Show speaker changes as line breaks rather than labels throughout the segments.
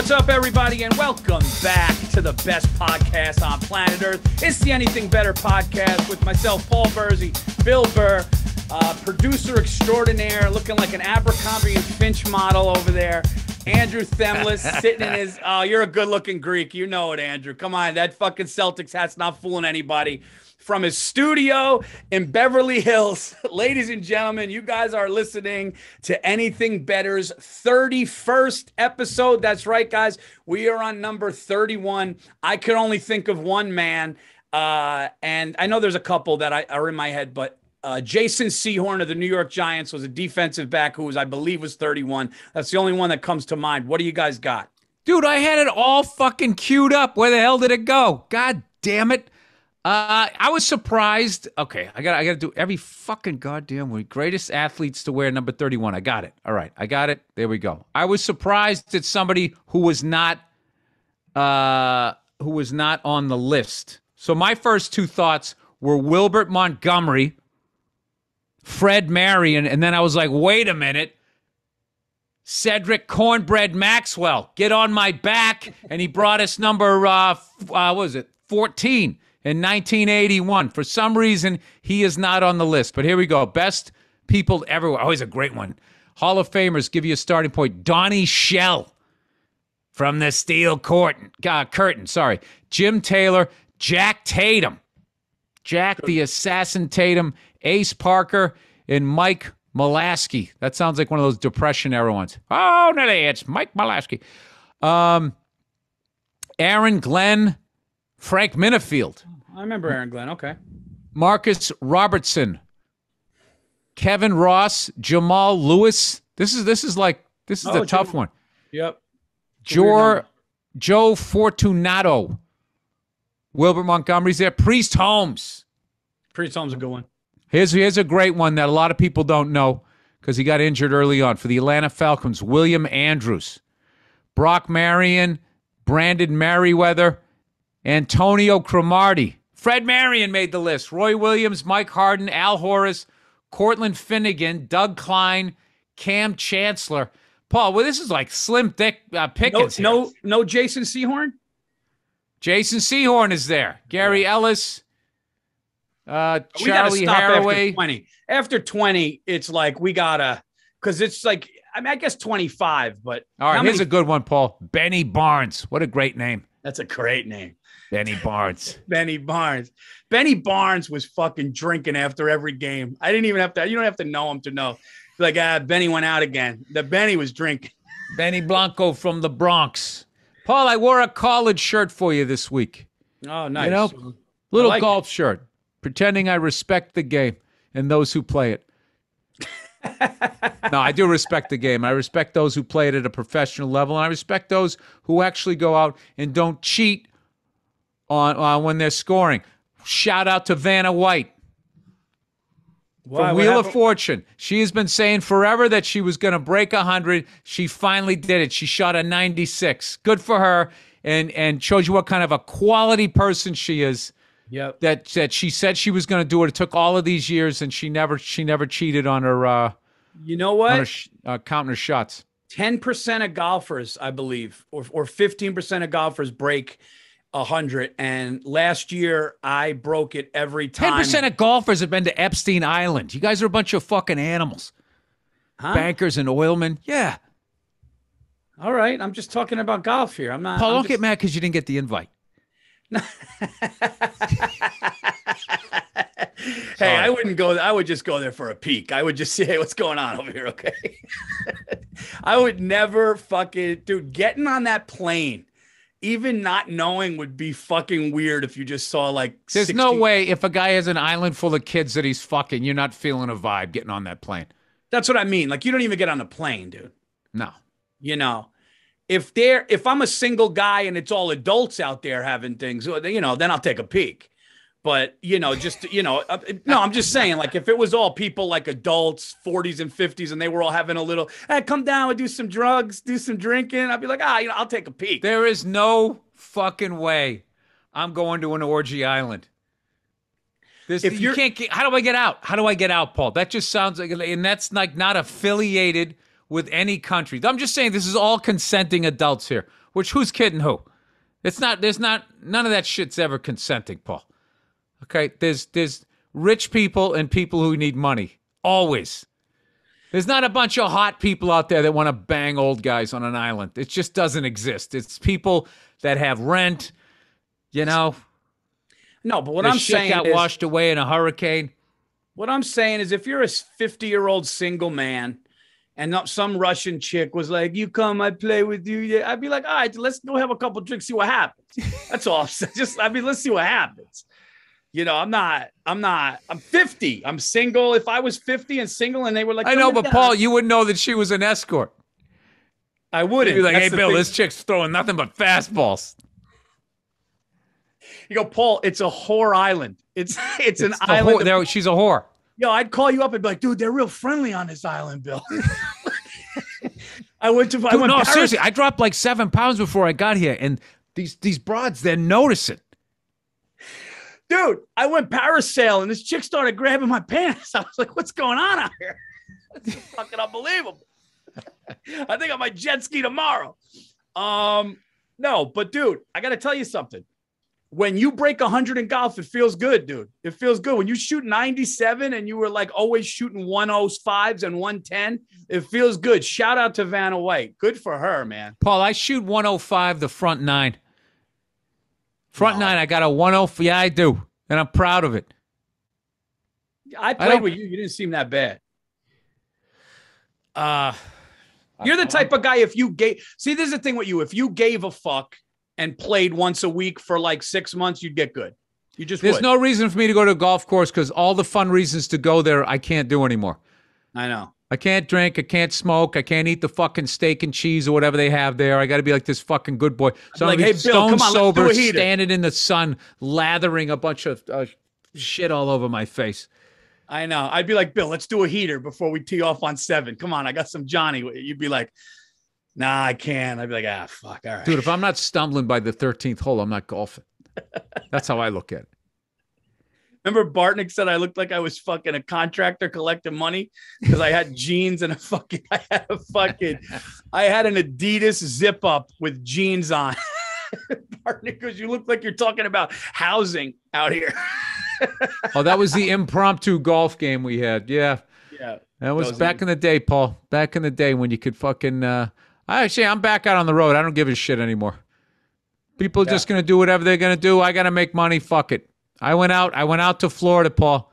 What's up, everybody, and welcome back to the best podcast on planet Earth. It's the Anything Better podcast with myself, Paul Virzi, Bill Burr, producer extraordinaire, looking like an Abercrombie and Finch model over there. Andrew Themlis sitting in his, oh, you're a good-looking Greek. You know it, Andrew. Come on, that fucking Celtics hat's not fooling anybody. From his studio in Beverly Hills, ladies and gentlemen, you guys are listening to Anything Better's 31st episode. That's right, guys. We are on number 31. I could only think of one man, and I know there's a couple that are in my head, but Jason Sehorn of the New York Giants was a defensive back who I believe was 31. That's the only one that comes to mind. What do you guys got?
Dude, I had it all fucking queued up. Where the hell did it go? God damn it. I was surprised. Okay, I got to do every fucking goddamn week. Greatest athletes to wear number 31. I got it. All right, I got it. There we go. I was surprised at somebody who was not on the list. So my first two thoughts were Wilbert Montgomery, Fred Marion, and then I was like, wait a minute. Cedric Cornbread Maxwell, get on my back. And he brought us number, 14 in 1981. For some reason, he is not on the list. But here we go. Best people everywhere. Always a great one. Hall of Famers, give you a starting point. Donnie Shell from the Steel Curtain. Jim Taylor, Jack Tatum. Jack the Assassin Tatum, Ace Parker, and Mike Molaskey. That sounds like one of those Depression-era ones. Oh, no, it's Mike Molaskey. Aaron Glenn, Frank Minifield.
I remember Aaron Glenn. Okay.
Marcus Robertson, Kevin Ross, Jamal Lewis. This is a tough one.
Yep.
Joe Fortunato. Wilbert Montgomery's there. Priest Holmes.
Priest Holmes is a good one.
Here's a great one that a lot of people don't know because he got injured early on. For the Atlanta Falcons, William Andrews, Brock Marion, Brandon Merriweather, Antonio Cromartie. Fred Marion made the list. Roy Williams, Mike Harden, Al Horace, Cortland Finnegan, Doug Klein, Cam Chancellor. Paul, well, this is like slim thick pickings.
No Jason Sehorn?
Jason Sehorn is there. Gary Ellis, Charlie Haraway.
After 20, it's like we gotta, because it's like, I guess 25, but.
All right, here's a good one, Paul. Benny Barnes. What a great name.
That's a great name.
Benny Barnes.
Benny Barnes. Benny Barnes was fucking drinking after every game. I didn't even have to, you don't have to know him to know. Like, Benny went out again. Benny was drinking.
Benny Blanco from the Bronx. Paul, I wore a college shirt for you this week.
Oh, nice.
You know, little golf shirt, pretending I respect the game and those who play it. No, I do respect the game. I respect those who play it at a professional level, and I respect those who actually go out and don't cheat on when they're scoring. Shout out to Vanna White from Wheel of Fortune. She has been saying forever that she was going to break 100. She finally did it. She shot a 96. Good for her, and shows you what kind of a quality person she is.
Yep.
That she said she was going to do it. It took all of these years, and she never cheated on her.
You know what?
On her, counting her shots.
10% of golfers, I believe, or 15% of golfers break 100. And last year, I broke it every time.
10% of golfers have been to Epstein Island. You guys are a bunch of fucking animals.
Huh?
Bankers and oilmen. Yeah.
All right. I'm just talking about golf here. I'm not.
Paul, don't get mad because you didn't get the invite.
Hey, I wouldn't go. I would just go there for a peek. I would just say, hey, what's going on over here? Okay. I would never fucking, dude, getting on that plane, even not knowing, would be fucking weird if you just saw like.
There's no way if a guy has an island full of kids that he's fucking, you're not feeling a vibe getting on that plane.
That's what I mean. Like, you don't even get on a plane, dude.
No.
You know. If I'm a single guy and it's all adults out there having things, you know, then I'll take a peek. But, you know, just, you know, no, I'm just saying, like, if it was all people like adults, 40s and 50s, and they were all having a little, hey, come down and do some drugs, do some drinking, I'd be like, you know, I'll take a peek.
There is no fucking way I'm going to an orgy island. You can't get, how do I get out? How do I get out, Paul? That just sounds like, and that's like not affiliated with any country. I'm just saying this is all consenting adults here. Which who's kidding who? It's not. There's not. None of that shit's ever consenting, Paul. Okay. There's rich people and people who need money. Always. There's not a bunch of hot people out there that want to bang old guys on an island. It just doesn't exist. It's people that have rent, you know.
No, but what I'm saying
got washed away in a hurricane.
What I'm saying is if you're a 50-year-old single man and some Russian chick was like, you come, I play with you. Yeah, I'd be like, all right, let's go have a couple drinks, see what happens. That's all I'm saying. Let's see what happens. You know, I'm 50. I'm single. If I was 50 and single and they were like,
I know, but Paul, you wouldn't know that she was an escort.
I wouldn't.
You'd be like, hey, Bill, this chick's throwing nothing but fastballs.
You go, Paul, it's a whore island. It's an island.
She's a whore.
Yo, I'd call you up and be like, dude, they're real friendly on this island, Bill. No,
seriously, I dropped like 7 pounds before I got here. And these broads, they're noticing.
Dude, I went parasailing and this chick started grabbing my pants. I was like, what's going on out here? It's fucking unbelievable. I think I might jet ski tomorrow. No, but dude, I got to tell you something. When you break 100 in golf, it feels good, dude. It feels good. When you shoot 97 and you were like always shooting 105s and 110, it feels good. Shout out to Vanna White. Good for her, man.
Paul, I shoot 105 the front 9. Front 9, I got a 105. Yeah, I do. And I'm proud of it.
I played with you. You didn't seem that bad. You're the type of guy if you gave... See, this is the thing with you. If you gave a fuck and played once a week for like 6 months, you'd get good. You just
There's no reason for me to go to a golf course because all the fun reasons to go there, I can't do anymore.
I know.
I can't drink. I can't smoke. I can't eat the fucking steak and cheese or whatever they have there. I got to be like this fucking good boy. So I'm like, hey, Bill, stone come on, sober, let's do a heater. Standing in the sun, lathering a bunch of shit all over my face.
I know. I'd be like, Bill, let's do a heater before we tee off on 7. Come on, I got some Johnny. You'd be like, nah, I can't. I'd be like, fuck, all right.
Dude, if I'm not stumbling by the 13th hole, I'm not golfing. That's how I look at it.
Remember Bartnick said I looked like I was fucking a contractor collecting money because I had jeans and I had an Adidas zip up with jeans on. Bartnick goes, you look like you're talking about housing out here.
Oh, that was the impromptu golf game we had. Yeah.
Yeah.
That was back in the day, Paul. Back in the day when you could fucking I'm back out on the road. I don't give a shit anymore. People are just gonna do whatever they're gonna do. I gotta make money. Fuck it. I went out to Florida, Paul.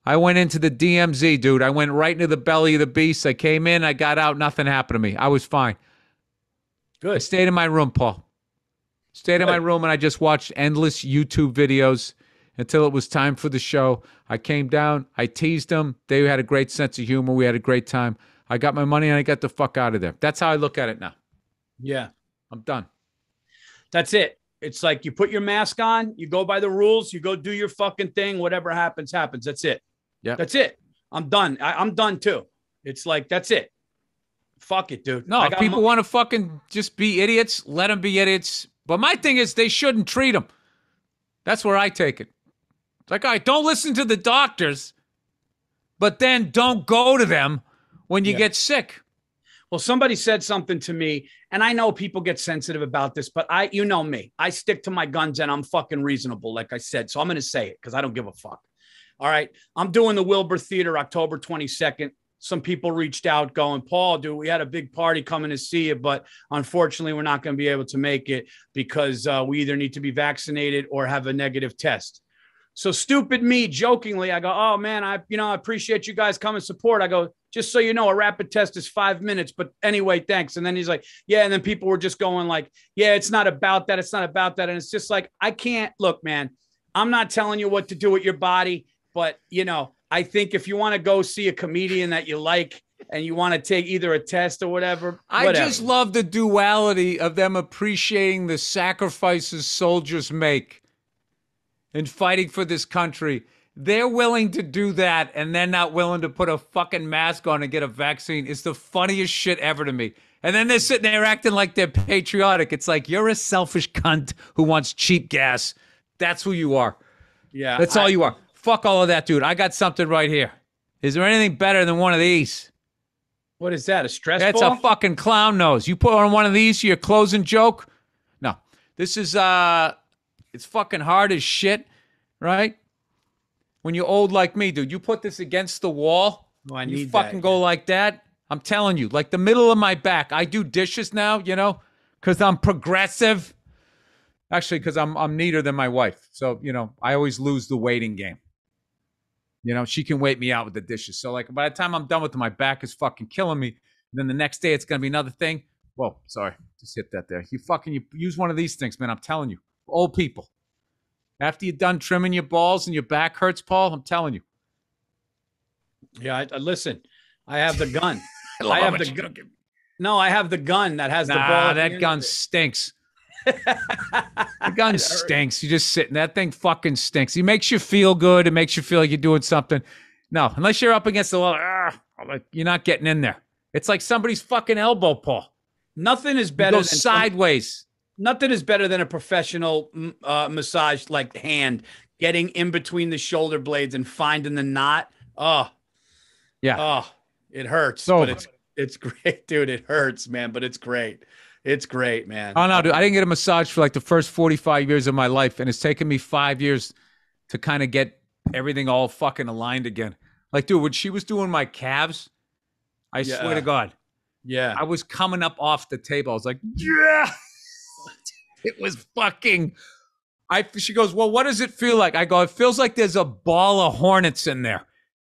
I went into the DMZ, dude. I went right into the belly of the beast. I came in, I got out, nothing happened to me. I was fine.
Good.
I stayed in my room, Paul. Stayed in my room and I just watched endless YouTube videos until it was time for the show. I came down, I teased them. They had a great sense of humor. We had a great time. I got my money and I got the fuck out of there. That's how I look at it now.
Yeah.
I'm done.
That's it. It's like you put your mask on, you go by the rules, you go do your fucking thing. Whatever happens, happens. That's it.
Yeah.
That's it. I'm done. I'm done too. It's like, that's it. Fuck it, dude.
No, if people want to fucking just be idiots, let them be idiots. But my thing is they shouldn't treat them. That's where I take it. It's like, all right, don't listen to the doctors, but then don't go to them when you get sick.
Well, somebody said something to me, and I know people get sensitive about this, but you know me. I stick to my guns, and I'm fucking reasonable, like I said. So I'm going to say it because I don't give a fuck. All right. I'm doing the Wilbur Theater October 22nd. Some people reached out going, Paul, dude, we had a big party coming to see you, but unfortunately, we're not going to be able to make it because we either need to be vaccinated or have a negative test. So stupid me, jokingly, I go, oh, man, I appreciate you guys coming support. I go, just so you know, a rapid test is 5 minutes. But anyway, thanks. And then he's like, yeah. And then people were just going like, yeah, it's not about that. It's not about that. And it's just like, I can't look, man, I'm not telling you what to do with your body. But, I think if you want to go see a comedian that you like and you want to take either a test or whatever.
I just love the duality of them appreciating the sacrifices soldiers make in fighting for this country. They're willing to do that, and they're not willing to put a fucking mask on and get a vaccine. It's the funniest shit ever to me. And then they're sitting there acting like they're patriotic. It's like, you're a selfish cunt who wants cheap gas. That's who you are.
Yeah.
That's all you are. Fuck all of that, dude. I got something right here. Is there anything better than one of these?
What is that? A stress
That's
ball?
a fucking clown nose. You put on one of these, your closing joke. No, this is it's fucking hard as shit, right? When you're old like me, dude, you put this against the wall.
Oh, I
you
need
fucking
that.
go like that. I'm telling you, like the middle of my back. I do dishes now, because I'm progressive. Actually, because I'm neater than my wife, so I always lose the waiting game. She can wait me out with the dishes. So like by the time I'm done with them, my back is fucking killing me. And then the next day it's gonna be another thing. Whoa, sorry, just hit that there. You use one of these things, man. I'm telling you, old people. After you're done trimming your balls and your back hurts, Paul, I'm telling you.
Yeah, listen. I have the gun.
I have the gun.
No, I have the gun that has the ball.
Nah, that gun stinks. The gun stinks. You just sitting. That thing fucking stinks. It makes you feel good. It makes you feel like you're doing something. No, unless you're up against the wall, you're not getting in there. It's like somebody's fucking elbow, Paul.
Nothing is better than
sideways.
Nothing is better than a professional massage like hand, getting in between the shoulder blades and finding the knot. Oh,
yeah.
Oh, it hurts, but it's great, dude. It hurts, man, but it's great. It's great, man.
Oh, no, dude. I didn't get a massage for like the first 45 years of my life, and it's taken me 5 years to kind of get everything all fucking aligned again. Like, dude, when she was doing my calves, I swear to God.
Yeah.
I was coming up off the table. I was like, yeah. It was fucking. She goes, well, what does it feel like? I go, it feels like there's a ball of hornets in there.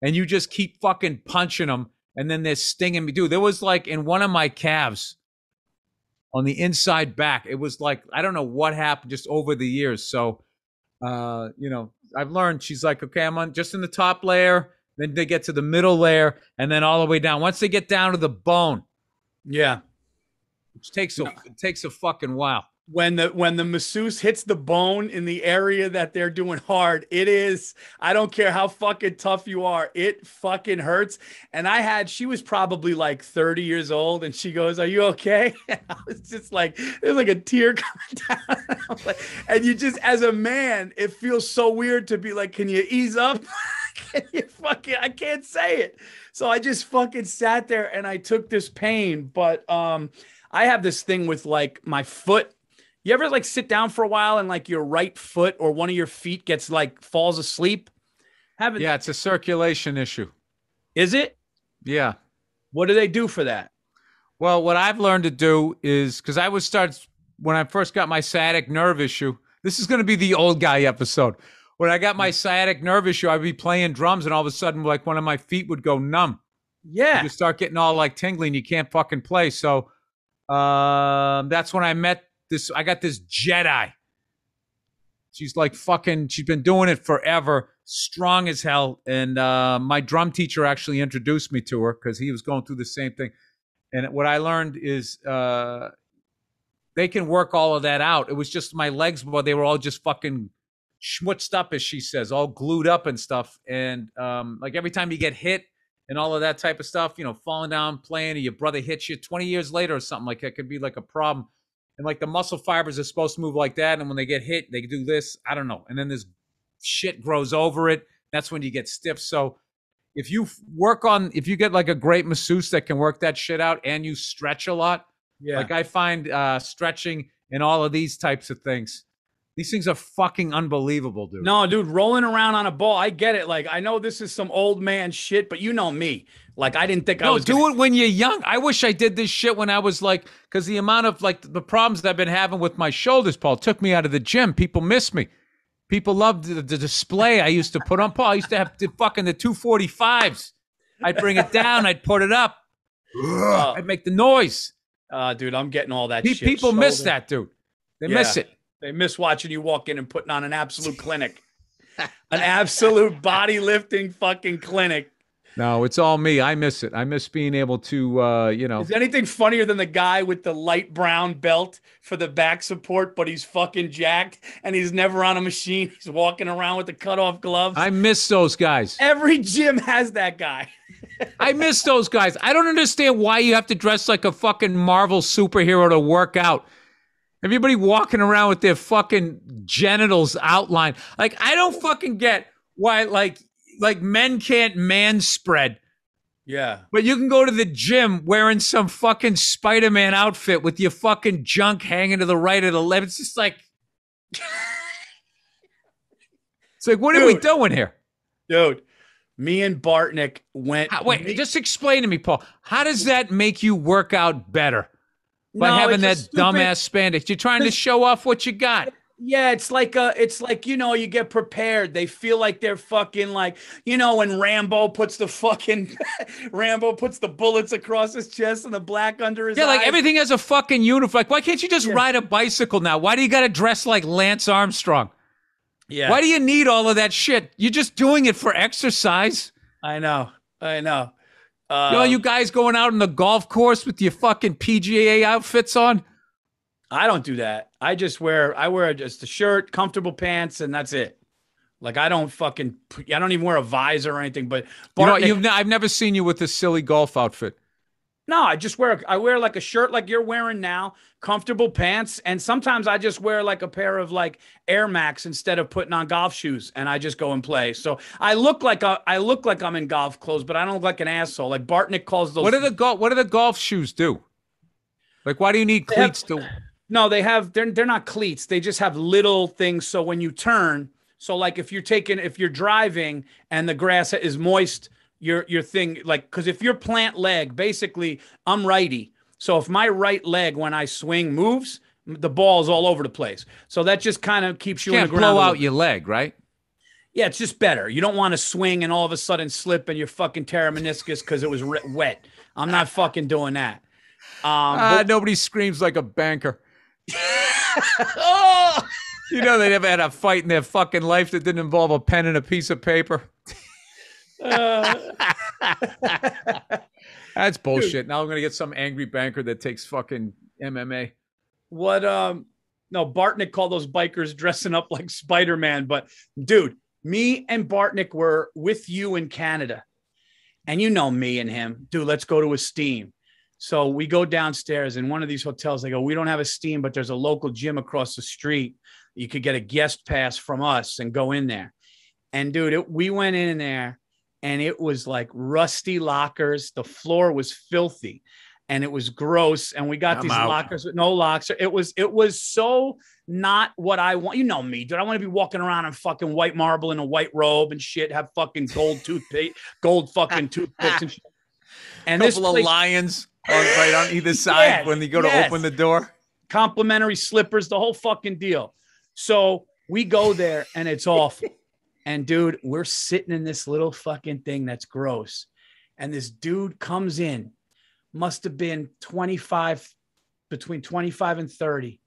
And you just keep fucking punching them. And then they're stinging me. Dude, there was like in one of my calves on the inside back. It was like, I don't know what happened just over the years. So, I've learned. She's like, okay, I'm on just in the top layer. Then they get to the middle layer. And then all the way down. Once they get down to the bone.
Yeah.
It takes a fucking while.
When the masseuse hits the bone in the area that they're doing hard, I don't care how fucking tough you are, it fucking hurts. And she was probably like 30 years old, and she goes, are you okay? And I was just like, there's like a tear coming down. And you just, as a man, it feels so weird to be like, can you ease up? I can't say it. So I just fucking sat there and I took this pain. But I have this thing with like my foot. You ever like sit down for a while and like your right foot or one of your feet gets like falls asleep?
Yeah, it's a circulation issue.
Is it?
Yeah.
What do they do for that?
Well, what I've learned to do is, because when I first got my sciatic nerve issue, this is going to be the old guy episode. When I got my sciatic nerve issue, I'd be playing drums and all of a sudden like one of my feet would go numb.
Yeah.
You start getting all like tingly and you can't fucking play. So that's when I met I got this Jedi. She's like she's been doing it forever, strong as hell. And my drum teacher actually introduced me to her because he was going through the same thing. And what I learned is they can work all of that out. It was just my legs, but they were all just fucking schmutzed up, as she says, all glued up and stuff. And like every time you get hit and all of that type of stuff, falling down, playing, or your brother hits you 20 years later or something like that could be like a problem. And like the muscle fibers are supposed to move like that. And when they get hit, they do this. I don't know. And then this shit grows over it. That's when you get stiff. So if you get like a great masseuse that can work that shit out and you stretch a lot, like I find stretching and all of these types of things, these things are fucking unbelievable, dude.
No, dude, rolling around on a ball, I get it. Like, I know this is some old man shit, but you know me. Like, I didn't think I was
do it when you're young. I wish I did this shit when I was like, because the amount of like the problems I've been having with my shoulders, Paul, took me out of the gym. People miss me. People loved the display I used to put on. Paul, I used to have the 245s. I'd bring it down. I'd put it up. I'd make the noise.
Dude, I'm getting all that shit.
People miss that, dude. They miss it.
They miss watching you walk in and putting on an absolute clinic. An absolute body lifting fucking clinic.
No, it's all me. I miss it. I miss being able to,
Is anything funnier than the guy with the light brown belt for the back support, but he's fucking jacked and he's never on a machine. He's walking around with the cutoff gloves.
I miss those guys.
Every gym has that guy.
I miss those guys. I don't understand why you have to dress like a fucking Marvel superhero to work out. Everybody walking around with their fucking genitals outlined. Like, I don't fucking get why, like men can't man spread
Yeah.
But you can go to the gym wearing some fucking Spider-Man outfit with your fucking junk hanging to the right or the left. It's just like, what are we doing here?
Dude, me and Bartnick went.
Wait, just explain to me, Paul. How does that make you work out better? By
No,
having that
it's stupid,
dumbass spandex. You're trying to show off what you got.
yeah, it's like you get prepared. They feel like they're fucking like, when Rambo puts the bullets across his chest and the black under his eyes.
Yeah, like everything has a fucking uniform. Like, why can't you just ride a bicycle now? Why do you got to dress like Lance Armstrong?
Yeah.
Why do you need all of that shit? You're just doing it for exercise.
I know.
You guys going out on the golf course with your fucking PGA outfits on?
I don't do that. I wear just a shirt, comfortable pants, and that's it. Like I don't even wear a visor or anything. But
I've never seen you with a silly golf outfit.
No, I wear like a shirt like you're wearing now, comfortable pants, and sometimes I just wear like a pair of like Air Max instead of putting on golf shoes, and I just go and play. So I look like I'm in golf clothes, but I don't look like an asshole. Like Bartnick calls those.
What do the golf shoes do? Like, why do you need cleats to?
No, they're not cleats. They just have little things. So when you turn, so like if you're driving and the grass is moist, your thing, like, because if you're plant leg, basically I'm righty. So if my right leg, when I swing, moves, the ball's all over the place. So that just kind of keeps you in the ground.
Can't blow out your leg, right?
Yeah, it's just better. You don't want to swing and all of a sudden slip and you fucking tear a meniscus because it was wet. I'm not fucking doing that.
Nobody screams like a banker.
Oh!
They never had a fight in their fucking life that didn't involve a pen and a piece of paper. That's bullshit. Dude. Now I'm gonna get some angry banker that takes fucking MMA.
What? No, Bartnick called those bikers dressing up like Spider-Man. But dude, me and Bartnick were with you in Canada, and you know me and him, dude. Let's go to Esteem. So we go downstairs in one of these hotels. They go, we don't have Esteem, but there's a local gym across the street. You could get a guest pass from us and go in there. And dude, we went in there and it was like rusty lockers. The floor was filthy and it was gross. And we got lockers with no locks. It was so not what I want. You know me, dude. I want to be walking around in fucking white marble in a white robe and shit, have fucking gold fucking toothpicks and shit. And
couple of lions right on either side when you go to open the door.
Complimentary slippers, the whole fucking deal. So we go there and it's awful. And dude, we're sitting in this little fucking thing that's gross. And this dude comes in, must have been between 25 and 30,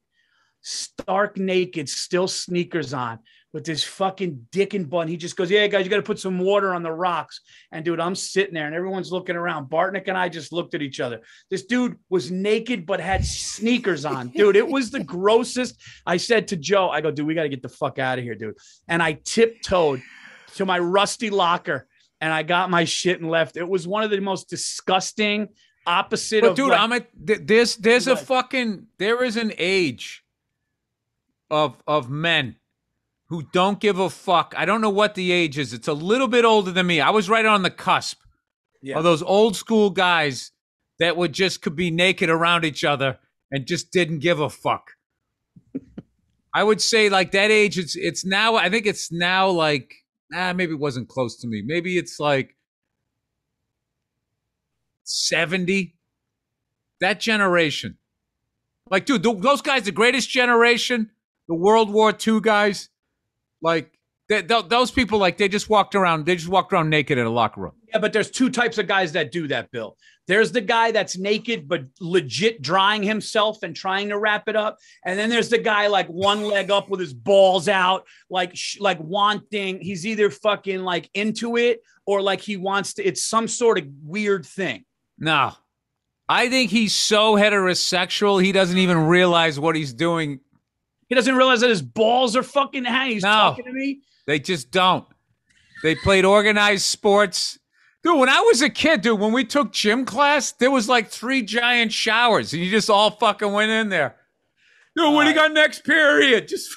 stark naked, still sneakers on, with this fucking dick and bun. He just goes, yeah, guys, you got to put some water on the rocks. And dude, I'm sitting there and everyone's looking around. Bartnick and I just looked at each other. This dude was naked, but had sneakers on. Dude, it was the grossest. I said to Joe, I go, dude, we got to get the fuck out of here, dude. And I tiptoed to my rusty locker and I got my shit and left. It was one of the most disgusting opposite
but
of.
Dude, like, there is an age of men who don't give a fuck. I don't know what the age is. It's a little bit older than me. I was right on the cusp of those old school guys that could be naked around each other and just didn't give a fuck. I would say like that age, it's now, I think it's now like, maybe it wasn't close to me. Maybe it's like 70. That generation. Like, dude, those guys, the greatest generation, the World War II guys, like those people, like they just walked around naked in a locker room.
Yeah, but there's two types of guys that do that, Bill. There's the guy that's naked but legit drying himself and trying to wrap it up, and then there's the guy like one leg up with his balls out, like wanting. He's either fucking like into it or like he wants to. It's some sort of weird thing.
No, I think he's so heterosexual he doesn't even realize what he's doing.
He doesn't realize that his balls are fucking hanging. He's talking to me.
They just don't. They played organized sports. Dude, when I was a kid, when we took gym class, there was like 3 giant showers, and you just all fucking went in there. Dude, what do you got next period? Just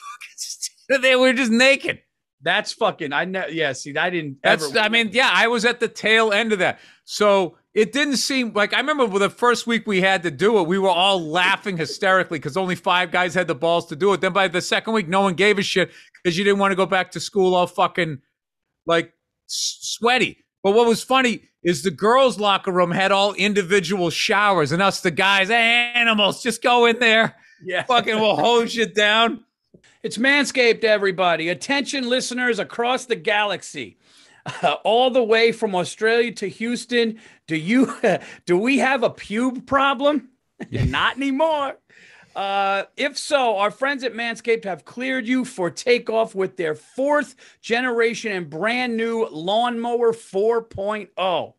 fucking, they were just naked.
That's fucking. I know. Yeah. See, I didn't.
I was at the tail end of that. So it didn't seem like, I remember the first week we had to do it, we were all laughing hysterically because only 5 guys had the balls to do it. Then by the second week, no one gave a shit because you didn't want to go back to school all fucking like sweaty. But what was funny is the girls' locker room had all individual showers, and us, the guys, animals, just go in there.
Yeah.
Fucking we'll hose you down.
It's Manscaped, everybody. Attention, listeners across the galaxy, all the way from Australia to Houston. Do we have a pube problem? Not anymore. If so, our friends at Manscaped have cleared you for takeoff with their 4th generation and brand new Lawnmower 4.0.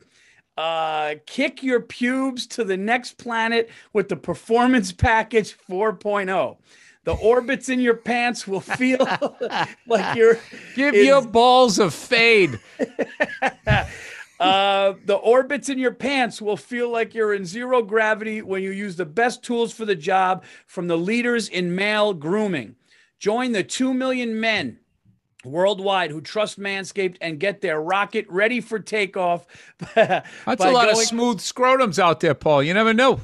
Kick your pubes to the next planet with the Performance Package 4.0. The orbits in your pants will feel like you're...
Give your balls a fade.
The orbits in your pants will feel like you're in zero gravity when you use the best tools for the job from the leaders in male grooming. Join the 2 million men worldwide who trust Manscaped and get their rocket ready for takeoff.
That's a lot of smooth scrotums out there, Paul. You never know.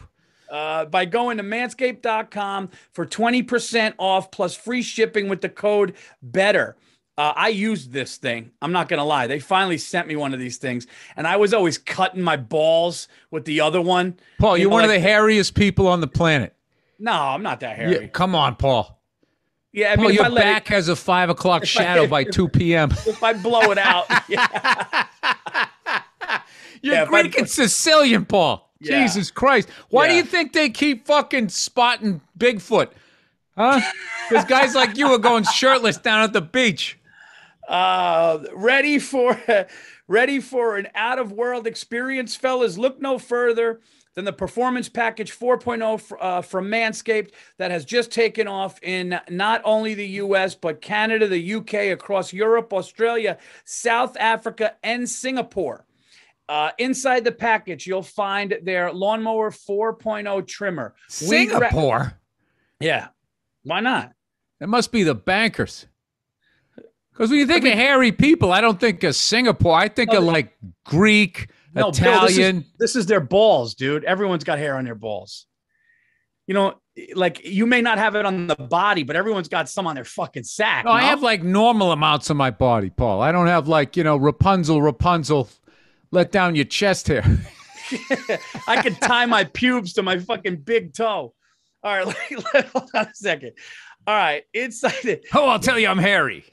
By going to manscaped.com for 20% off plus free shipping with the code BETTER. I used this thing. I'm not going to lie. They finally sent me one of these things, and I was always cutting my balls with the other one.
Paul, you're one of the hairiest people on the planet.
No, I'm not that hairy.
Yeah, come on, Paul.
Yeah, I
Paul,
mean,
your back has a 5 o'clock shadow by 2 p.m.
If I blow it out. Yeah.
You're Greek and Sicilian, Paul. Yeah. Jesus Christ. Why do you think they keep fucking spotting Bigfoot? Huh? Because guys like you are going shirtless down at the beach.
Ready for an out-of-world experience, fellas? Look no further than the Performance Package 4.0 from Manscaped that has just taken off in not only the U.S., but Canada, the UK, across Europe, Australia, South Africa, and Singapore. Inside the package, you'll find their Lawnmower 4.0 trimmer.
Singapore?
Yeah. Why not?
It must be the bankers. Because when you think of hairy people, I don't think of Singapore. I think of like Greek, Italian.
Bill, this is their balls, dude. Everyone's got hair on their balls. You know, like you may not have it on the body, but everyone's got some on their fucking sack.
No, I have like normal amounts on my body, Paul. I don't have like, Rapunzel. Let down your chest hair.
I could tie my pubes to my fucking big toe. All right, hold on a second. All right, inside it.
Oh, I'll tell you, I'm hairy.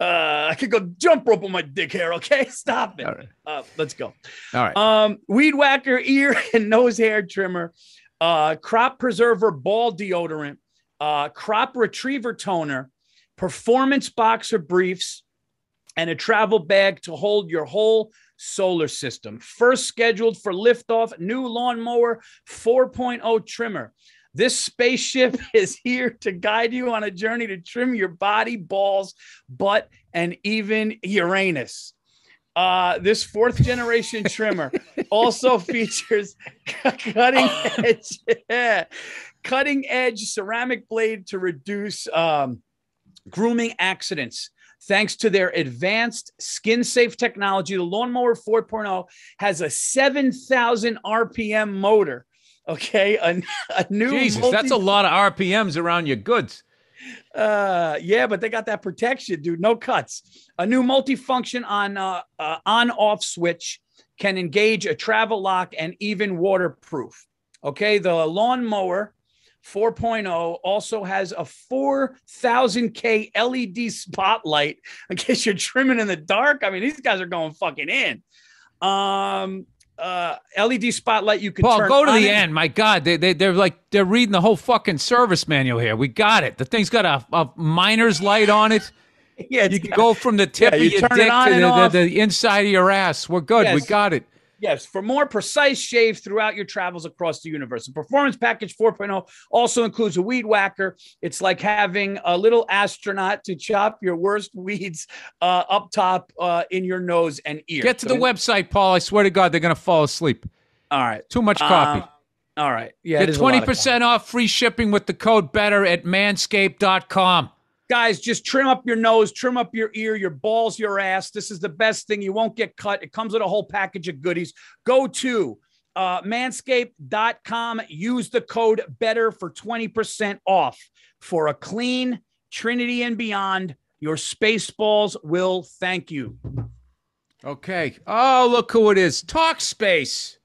I could go jump rope on my dick hair. Okay, stop it.
All right.
Let's go.
All right.
Weed Whacker ear and nose hair trimmer, crop preserver ball deodorant, crop retriever toner, performance boxer briefs, and a travel bag to hold your whole solar system. First scheduled for liftoff, new Lawnmower 4.0 trimmer. This spaceship is here to guide you on a journey to trim your body, balls, butt, and even Uranus. This 4th generation trimmer also features cutting edge ceramic blade to reduce grooming accidents. Thanks to their advanced skin-safe technology, the Lawnmower 4.0 has a 7,000 RPM motor. Okay, a new
Jesus, that's a lot of RPMs around your goods.
Yeah, but they got that protection, dude. No cuts. A new multifunction on-off switch can engage a travel lock and even waterproof. Okay, the Lawnmower 4.0 also has a 4,000K LED spotlight in case you're trimming in the dark. I mean, these guys are going fucking in. LED spotlight you can
Paul,
turn
go to
on
the end. My God, they're reading the whole fucking service manual here. We got it. The thing's got a miner's light on it.
Yeah,
you can go from the tip of your dick to the inside of your ass. We're good. Yes. We got it.
Yes, for more precise shave throughout your travels across the universe. The Performance Package 4.0 also includes a weed whacker. It's like having a little astronaut to chop your worst weeds up top in your nose and ear.
Get to the website, Paul. I swear to God, they're going to fall asleep.
All right.
Too much copy.
All right. Yeah,
get 20% off free shipping with the code BETTER at manscaped.com.
Guys, just trim up your nose, trim up your ear, your balls, your ass. This is the best thing. You won't get cut. It comes with a whole package of goodies. Go to manscaped.com. Use the code BETTER for 20% off. For a clean Trinity and beyond, your space balls will thank you.
Okay. Oh, look who it is. Talkspace.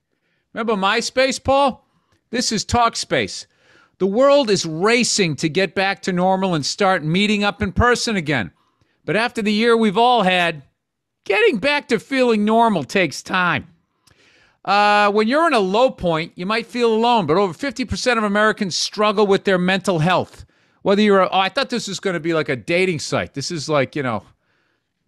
Remember MySpace, Paul? This is Talkspace. The world is racing to get back to normal and start meeting up in person again. But after the year we've all had, getting back to feeling normal takes time. When you're in a low point, you might feel alone, but over 50% of Americans struggle with their mental health. Whether you're I thought this was going to be like a dating site. This is like, don't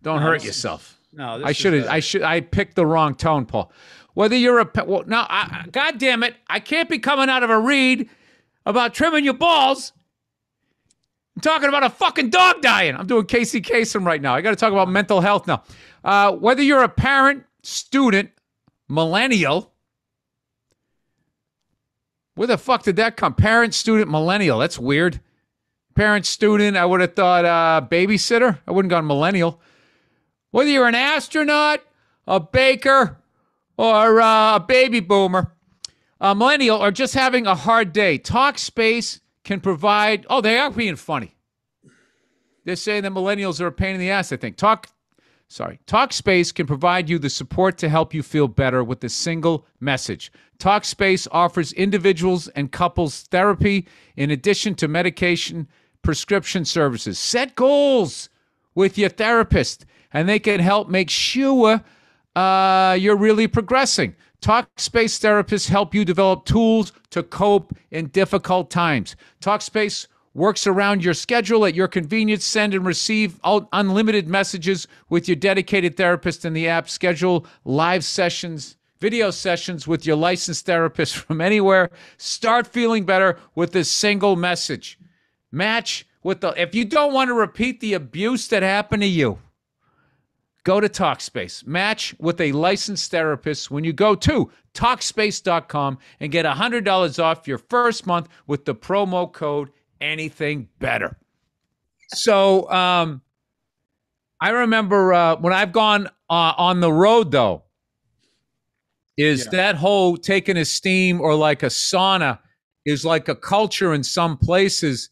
hurt yourself. I picked the wrong tone, Paul. Whether you're God damn it, I can't be coming out of a read about trimming your balls. I'm talking about a fucking dog dying. I'm doing Casey Kasem right now. I got to talk about mental health now. Whether you're a parent, student, millennial. Where the fuck did that come? Parent, student, millennial. That's weird. Parent, student, I would have thought babysitter. I wouldn't have gone millennial. Whether you're an astronaut, a baker, or a baby boomer, millennial, or just having a hard day, Talkspace can provide... Oh, they are being funny. They're saying that millennials are a pain in the ass, I think. Talkspace can provide you the support to help you feel better with a single message. Talkspace offers individuals and couples therapy in addition to medication prescription services. Set goals with your therapist, and they can help make sure you're really progressing. Talkspace therapists help you develop tools to cope in difficult times. Talkspace works around your schedule at your convenience. Send and receive unlimited messages with your dedicated therapist in the app. Schedule live sessions, video sessions with your licensed therapist from anywhere. Start feeling better with a single message. Match with if you don't want to repeat the abuse that happened to you, go to Talkspace. Match with a licensed therapist when you go to Talkspace.com and get $100 off your first month with the promo code anything better. So I remember when I've gone on the road, though, that whole taking a steam or like a sauna is like a culture in some places.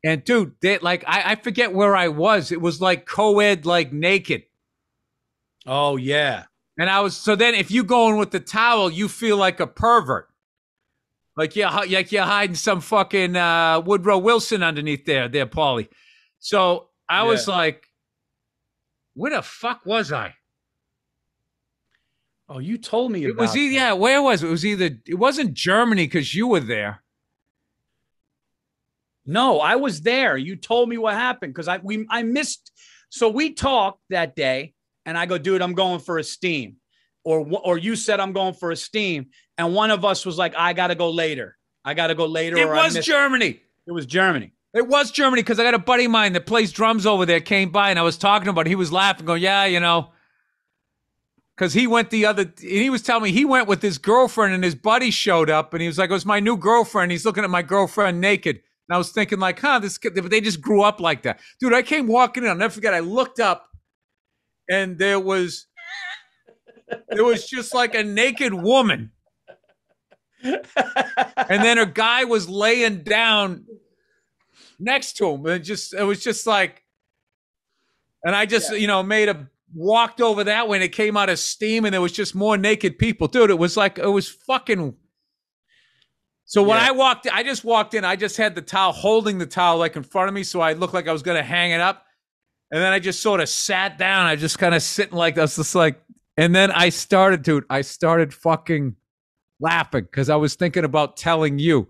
And dude, I forget where I was. It was like co-ed, like naked.
Oh, yeah.
And so then if you go in with the towel, you feel like a pervert. Like you're hiding some fucking Woodrow Wilson underneath there, Paulie. So I was like, where the fuck was I?
Oh, you told me about it.
Where was it? It wasn't Germany because you were there.
No, I was there. You told me what happened because I missed. So we talked that day, and I go, dude, I'm going for a steam. Or you said I'm going for a steam, and one of us was like, I got to go later.
It was Germany.
It was Germany.
It was Germany because I got a buddy of mine that plays drums over there came by, and I was talking about it. He was laughing, going, yeah, because he was telling me he went with his girlfriend, and his buddy showed up, and he was like, it was my new girlfriend. He's looking at my girlfriend naked. And I was thinking like, they just grew up like that. Dude, I came walking in. I'll never forget. I looked up, and there was just like a naked woman. And then a guy was laying down next to him. It was just like, and I just, walked over that way, and it came out of steam, and there was just more naked people. Dude, it was fucking. So when I just walked in, I just had the towel, holding the towel like in front of me, so I looked like I was going to hang it up. And then I just sort of sat down. I just kind of sitting like this, just like, and then I started fucking laughing because I was thinking about telling you.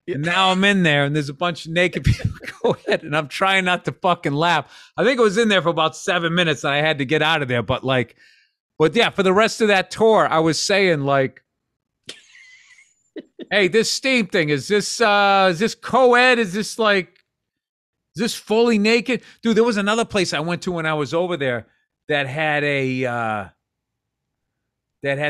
And now I'm in there, and there's a bunch of naked people. Go ahead, and I'm trying not to fucking laugh. I think I was in there for about 7 minutes, and I had to get out of there. But yeah, for the rest of that tour, I was saying like, hey, this steam thing, is this co-ed? Is this fully naked? Dude, there was another place I went to when I was over there that had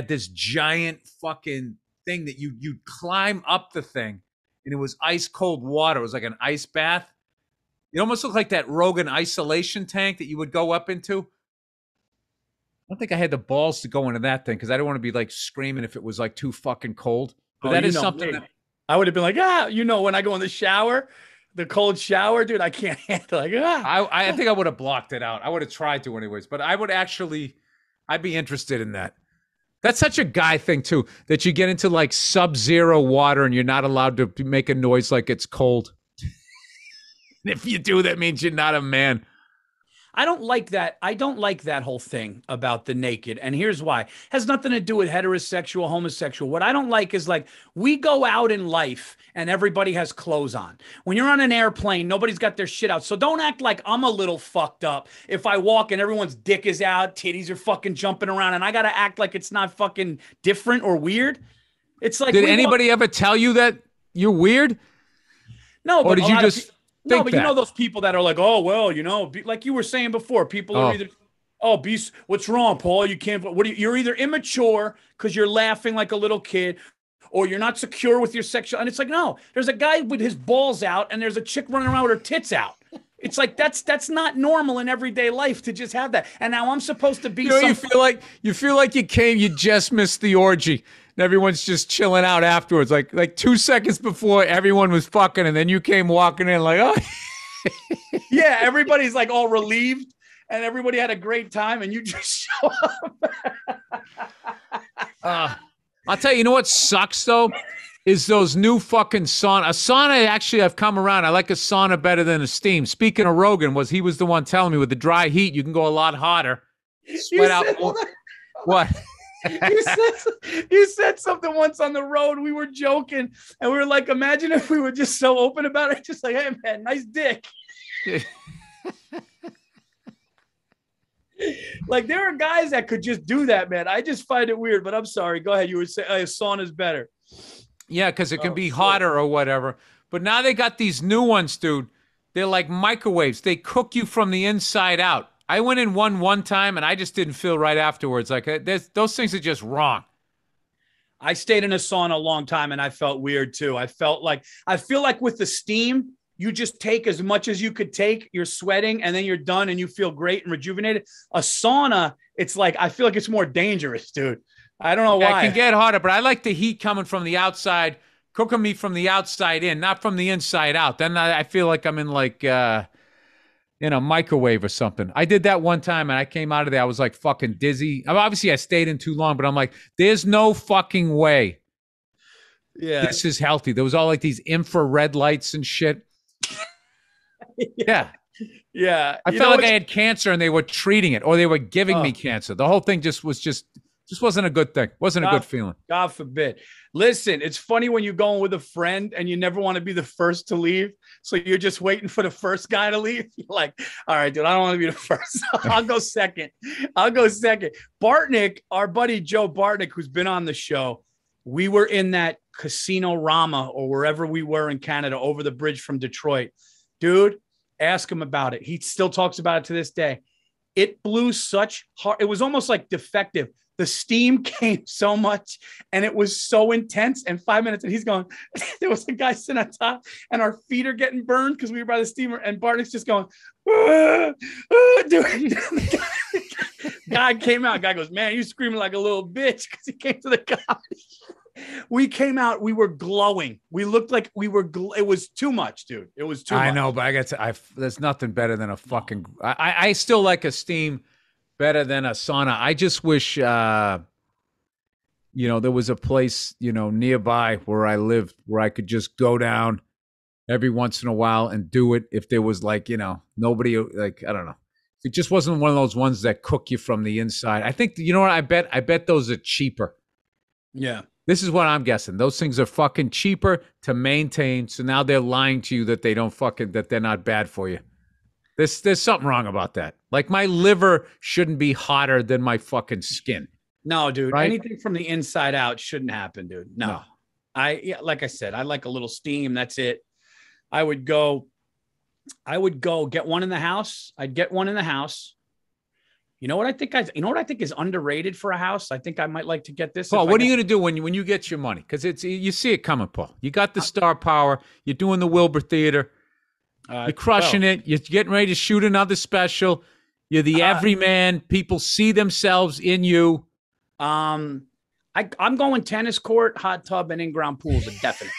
this giant fucking thing that you'd climb up the thing, and it was ice cold water. It was like an ice bath. You almost look like that Rogan isolation tank that you would go up into. I don't think I had the balls to go into that thing because I don't want to be like screaming if it was like too fucking cold. But that is something that
I would have been like, when I go in the shower, the cold shower, dude, I can't handle like,
I think I would have blocked it out. I would have tried to anyways, but I'd be interested in that. That's such a guy thing too, that you get into like sub-zero water and you're not allowed to make a noise like it's cold. If you do, that means you're not a man.
I don't like that. I don't like that whole thing about the naked. And here's why. It has nothing to do with heterosexual, homosexual. What I don't like is like we go out in life and everybody has clothes on. When you're on an airplane, nobody's got their shit out. So don't act like I'm a little fucked up if I walk and everyone's dick is out, titties are fucking jumping around, and I got to act like it's not fucking different or weird. It's like,
did anybody ever tell you that you're weird?
No,
or did you just...
No, but you know those people that are like, oh, well, like you were saying before, people are either, what's wrong, Paul? You can't, you're either immature because you're laughing like a little kid, or you're not secure with your sexual. And it's like, no, there's a guy with his balls out and there's a chick running around with her tits out. It's like, that's not normal in everyday life to just have that. And now I'm supposed to be,
you feel like you just missed the orgy. And everyone's just chilling out afterwards. Like 2 seconds before everyone was fucking, and then you came walking in like, oh.
Yeah, everybody's like all relieved and everybody had a great time and you just show
up. I'll tell you, you know what sucks though? Is those new fucking sauna. A sauna, actually, I've come around. I like a sauna better than a steam. Speaking of Rogan, he was the one telling me with the dry heat, you can go a lot hotter. Sweat out more. What?
You said something once on the road. We were joking and we were like, imagine if we were just so open about it. Just like, hey man, nice dick. Like there are guys that could just do that, man. I just find it weird, but I'm sorry. Go ahead. You were saying a sauna's better.
Yeah, because it can be hotter or whatever. But now they got these new ones, dude. They're like microwaves. They cook you from the inside out. I went in one time, and I just didn't feel right afterwards. Like those things are just wrong.
I stayed in a sauna a long time, and I felt weird too. I feel like with the steam, you just take as much as you could take. You're sweating, and then you're done, and you feel great and rejuvenated. A sauna, it's like I feel like it's more dangerous, dude. I don't know why.
It can get hotter, but I like the heat coming from the outside, cooking me from the outside in, not from the inside out. Then I feel like I'm in like in a microwave or something. I did that one time and I came out of there. I was like fucking dizzy. Obviously, I stayed in too long, but I'm like, there's no fucking way.
Yeah,
this is healthy. There was all like these infrared lights and shit. Yeah.
Yeah.
I felt like I had cancer and they were treating it, or they were giving me cancer. The whole thing just wasn't a good thing. Wasn't a good feeling.
God forbid. Listen, it's funny when you're going with a friend and you never want to be the first to leave. So you're just waiting for the first guy to leave. You're like, all right, dude, I don't want to be the first. I'll go second. Bartnick, our buddy Joe Bartnick, who's been on the show, we were in that Casino Rama or wherever we were in Canada over the bridge from Detroit. Dude, ask him about it. He still talks about it to this day. It blew such hard. It was almost like defective. The steam came so much and it was so intense. And 5 minutes and he's going, there was a guy sitting on top and our feet are getting burned because we were by the steamer. And Bartnick's just going, dude. Guy came out. Guy goes, man, you screaming like a little bitch because he came to the comedy. We came out. We were glowing. We looked like we were. It was too much, dude. It was too much.
I know, but there's nothing better than a fucking. I still like a steam better than a sauna. I just wish, there was a place, nearby where I lived where I could just go down every once in a while and do it. If there was like, nobody, like, I don't know. It just wasn't one of those ones that cook you from the inside. I think, you know what? I bet those are cheaper.
Yeah.
This is what I'm guessing. Those things are fucking cheaper to maintain. So now they're lying to you that that they're not bad for you. There's something wrong about that. Like my liver shouldn't be hotter than my fucking skin.
No, dude.
Right?
Anything from the inside out shouldn't happen, dude. No. Like I said, I like a little steam. That's it. I would go get one in the house. I'd get one in the house. You know what I think is underrated for a house? I think I might like to get this.
Paul, what are you going to do when you get your money? Because you see it coming, Paul. You got the star power. You're doing the Wilbur Theater. You're crushing it. You're getting ready to shoot another special. You're the everyman. People see themselves in you.
I'm going tennis court, hot tub, and in-ground pool is a definite.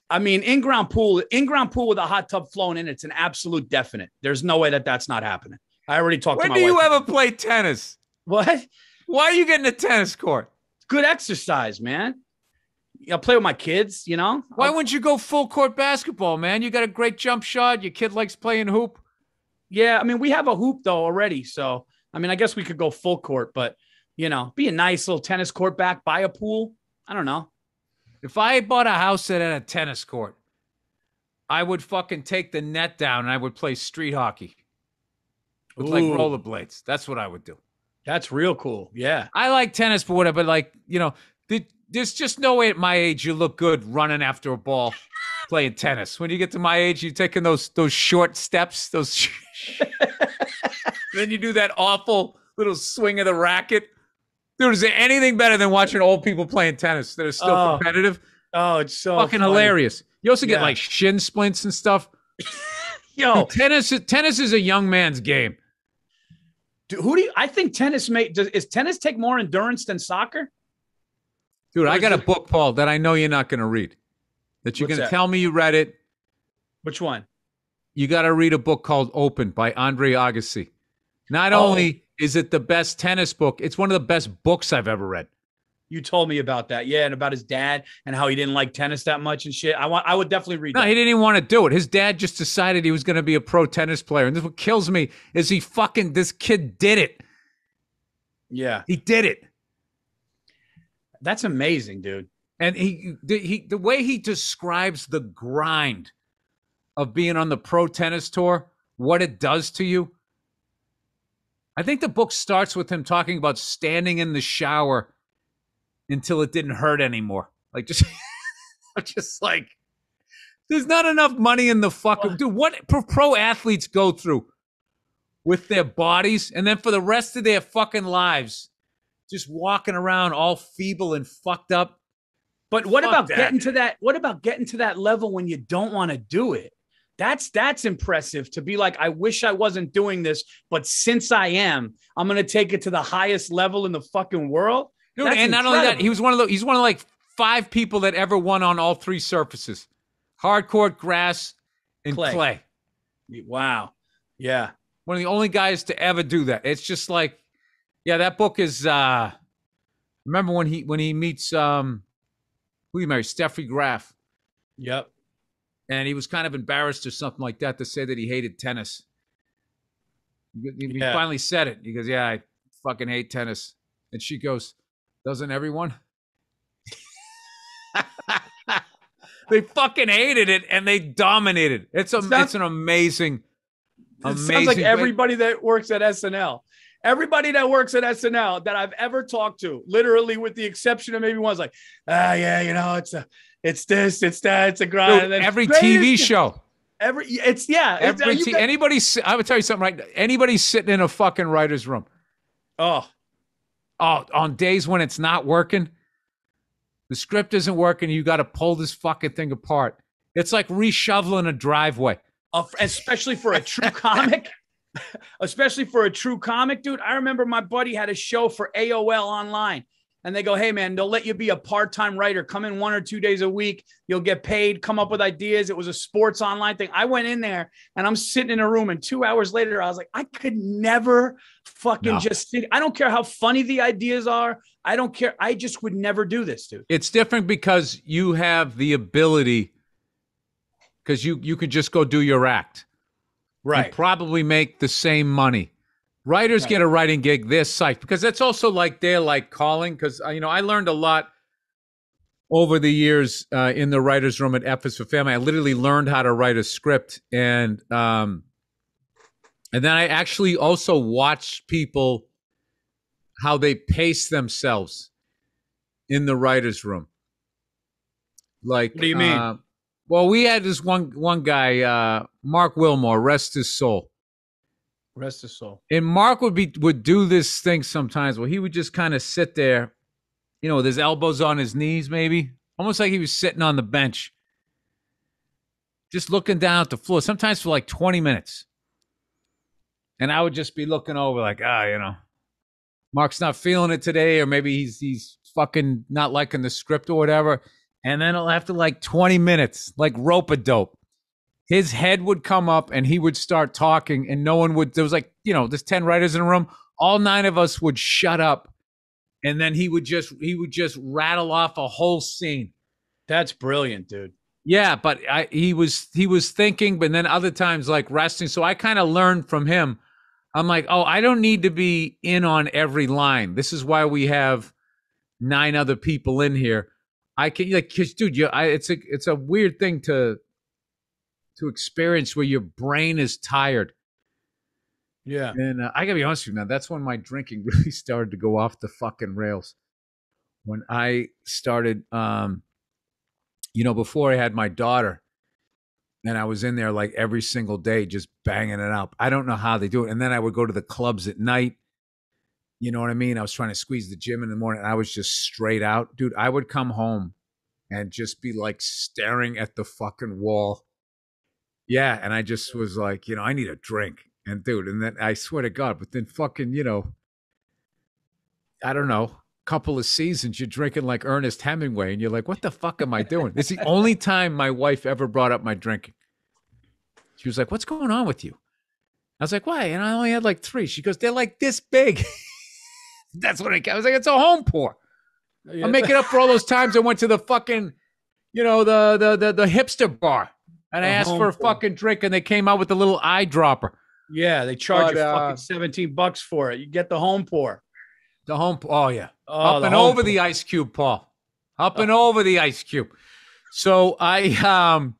I mean, in-ground pool with a hot tub flowing in, it's an absolute definite. There's no way that that's not happening. I already talked to my wife.
When do you ever play tennis?
What?
Why are you getting a tennis court?
Good exercise, man. I'll play with my kids, you know?
Why wouldn't you go full court basketball, man? You got a great jump shot. Your kid likes playing hoop.
Yeah, I mean, we have a hoop, though, already. So, I mean, I guess we could go full court, but, you know, be a nice little tennis court back by a pool. I don't know.
If I bought a house that had a tennis court, I would fucking take the net down and I would play street hockey with like rollerblades. That's what I would do.
That's real cool. Yeah.
I like tennis, but whatever. Like, you know, there's just no way at my age you look good running after a ball playing tennis. When you get to my age, you're taking those short steps, then you do that awful little swing of the racket. Dude, is there anything better than watching old people playing tennis that are still competitive?
Oh, it's so
fucking
funny.
Hilarious. You also get like shin splints and stuff.
Yo,
tennis is a young man's game.
Dude, I think tennis is tennis take more endurance than soccer?
Dude, I got a book, Paul, that I know you're not going to read. That you're going to tell me you read it.
Which one?
You got to read a book called Open by Andre Agassi. Not only is it the best tennis book, it's one of the best books I've ever read.
You told me about that. Yeah, and about his dad and how he didn't like tennis that much and shit. I would definitely read that.
No, he didn't even want to do it. His dad just decided he was going to be a pro tennis player. And this what kills me is this kid did it.
Yeah.
He did it.
That's amazing, dude.
And the way he describes the grind of being on the pro tennis tour, what it does to you. I think the book starts with him talking about standing in the shower until it didn't hurt anymore. Like just like there's not enough money in the fucking dude. What pro athletes go through with their bodies, and then for the rest of their fucking lives, just walking around all feeble and fucked up.
But what about getting to that? What about getting to that level when you don't want to do it? That's impressive to be like, I wish I wasn't doing this, but since I am, I'm going to take it to the highest level in the fucking world.
Dude, and not only that, he's one of like 5 people that ever won on all 3 surfaces: hard court, grass, and clay.
Wow. Yeah.
One of the only guys to ever do that. It's just like, yeah, that book is remember when he meets who he married, Steffi Graf.
Yep.
And he was kind of embarrassed or something like that to say that he hated tennis. He finally said it. He goes, yeah, I fucking hate tennis. And she goes, doesn't everyone? They fucking hated it and they dominated. It's an amazing.
It sounds like everybody that works at SNL. Everybody that works at SNL that I've ever talked to, literally with the exception of maybe one's like, yeah, you know, it's this, it's that, it's a grind.
Dude, every TV show.
I would
tell you something right now. Anybody sitting in a fucking writer's room. Oh, on days when it's not working, the script isn't working, you got to pull this fucking thing apart. It's like reshoveling a driveway.
Especially for a true comic. Especially for a true comic, dude. I remember my buddy had a show for AOL online. And they go, hey, man, they'll let you be a part-time writer. Come in 1 or 2 days a week. You'll get paid. Come up with ideas. It was a sports online thing. I went in there, and I'm sitting in a room, and 2 hours later, I was like, I could never fucking just sit. I don't care how funny the ideas are. I don't care. I just would never do this, dude.
It's different because you have the ability, because you could just go do your act.
Right.
And probably make the same money. Writers get a writing gig, they're psyched, because that's also like they're like calling. Because I learned a lot over the years in the writers' room at F is for Family. I literally learned how to write a script, and then I actually also watched people how they pace themselves in the writers' room. Like,
what do you mean?
Well, we had this one guy, Mark Wilmore, rest his soul.
Rest his soul.
And Mark would do this thing sometimes where he would just kind of sit there, with his elbows on his knees, maybe almost like he was sitting on the bench. just looking down at the floor, sometimes for like 20 minutes. And I would just be looking over like, Mark's not feeling it today, or maybe he's fucking not liking the script or whatever. And then after like 20 minutes, like rope-a-dope, his head would come up and he would start talking, and no one would. There was like, there's 10 writers in a room. All 9 of us would shut up, and then he would just rattle off a whole scene.
That's brilliant, dude.
Yeah, but he was thinking, but then other times like resting. So I kind of learned from him. I'm like, I don't need to be in on every line. This is why we have 9 other people in here. I can, like, cause dude, it's a weird thing to experience where your brain is tired.
Yeah.
And I gotta be honest with you, man, that's when my drinking really started to go off the fucking rails. When I started, before I had my daughter, and I was in there like every single day, just banging it up. I don't know how they do it. And then I would go to the clubs at night. You know what I mean? I was trying to squeeze the gym in the morning, and I was just straight out. Dude, I would come home and just be like staring at the fucking wall. Yeah, and I just was like, I need a drink. And dude, and then I swear to God, but then fucking, I don't know, couple of seasons, you're drinking like Ernest Hemingway, and you're like, what the fuck am I doing? It's the only time my wife ever brought up my drinking. She was like, what's going on with you? I was like, why? And I only had like 3. She goes, they're like this big. That's what I was like, it's a home pour. Yeah. I'm making up for all those times I went to the fucking, the hipster bar. And I asked for a fucking drink, and they came out with the little eyedropper.
Yeah, they charge you fucking $17 for it. You get the home pour.
The home pour. Oh, yeah. Up and over the ice cube, Paul. Up and over the ice cube. So I,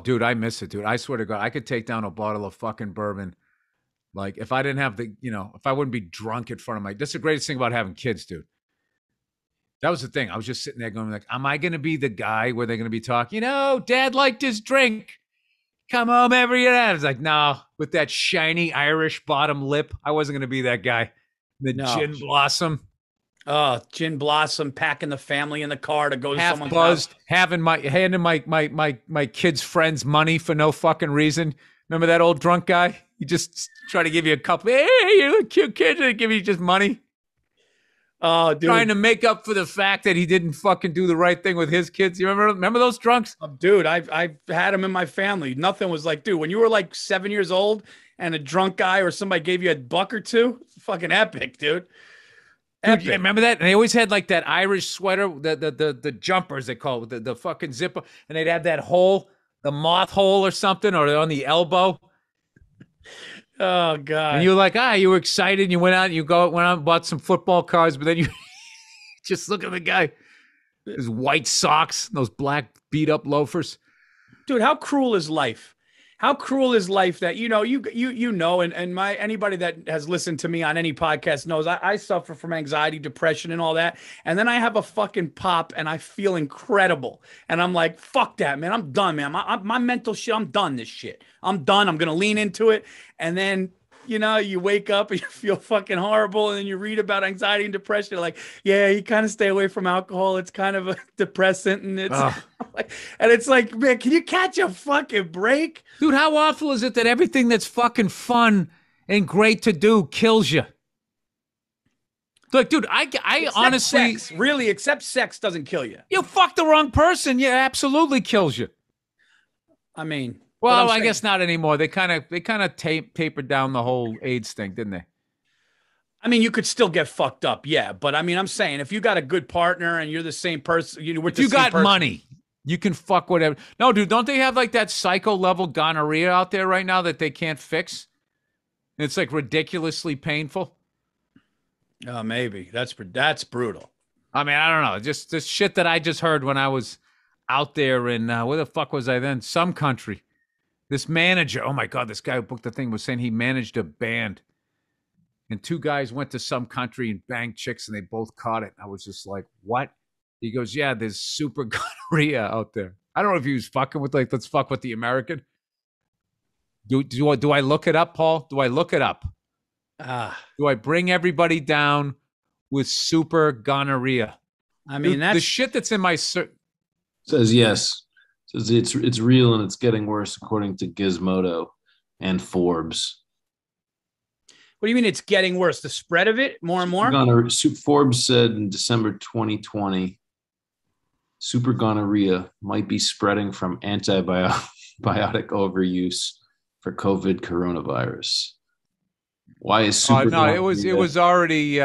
dude, I miss it, dude. I swear to God, I could take down a bottle of fucking bourbon. Like, if I didn't have if I wouldn't be drunk in front of that's the greatest thing about having kids, dude. That was the thing. I was just sitting there going like, am I going to be the guy where they're going to be talking, Dad liked his drink. Come home every day. I was like, no, with that shiny Irish bottom lip. I wasn't going to be that guy. The gin blossom.
Oh, gin blossom, packing the family in the car to go to someone's
buzzed,
house.
handing my kids' friends money for no fucking reason. Remember that old drunk guy? He just tried to give you a couple. Hey, you cute kid, and give you just money.
Oh, dude.
Trying to make up for the fact that he didn't fucking do the right thing with his kids. You remember those drunks?
Dude, I've had them in my family. Nothing was like, dude, when you were like 7 years old and a drunk guy or somebody gave you $1 or $2, fucking epic, dude.
Dude, yeah, remember that? And they always had like that Irish sweater, the jumpers they call it, the fucking zipper, and they'd have that hole, the moth hole or something, or on the elbow.
Oh God!
And you were like, you were excited. And you went out and bought some football cards, but then you just look at the guy, his white socks, those black beat up loafers.
Dude, how cruel is life? How cruel is life that, and anybody that has listened to me on any podcast knows I suffer from anxiety, depression, and all that. And then I have a fucking pop and I feel incredible. And I'm like, fuck that, man. I'm done, man. My mental shit, I'm done this shit. I'm done. I'm going to lean into it. And then, you wake up and you feel fucking horrible. And then you read about anxiety and depression. You're like, yeah, you kind of stay away from alcohol. It's kind of a depressant. And it's like, man, can you catch a fucking break?
Dude, how awful is it that everything that's fucking fun and great to do kills you? Look, dude, I honestly...
Except sex doesn't kill you.
You fuck the wrong person, yeah, absolutely kills you.
I mean...
Well, I guess not anymore. They kind of tapered down the whole AIDS thing, didn't they?
I mean, you could still get fucked up, yeah. But I mean, I'm saying if you got a good partner and you're the same person...
If you got money... You can fuck whatever. No, dude, don't they have like that psycho level gonorrhea out there right now that they can't fix? It's like ridiculously painful.
Oh, maybe. That's brutal.
I mean, I don't know. Just this shit that I just heard when I was out there in, where the fuck was I then? Some country. This manager, oh my God, this guy who booked the thing was saying he managed a band. And 2 guys went to some country and banged chicks and they both caught it. I was just like, what? He goes, yeah, there's super gonorrhea out there. I don't know if he was fucking with let's fuck with the American. Do I look it up, Paul? Do I look it up? Do I bring everybody down with super gonorrhea?
I mean,
dude, the shit that's in my
says yes. Says it's real and it's getting worse according to Gizmodo and Forbes.
What do you mean it's getting worse? The spread of it more and more?
Forbes said in December 2020, super gonorrhea might be spreading from antibiotic overuse for COVID coronavirus. Why is super gonorrhea?
It was already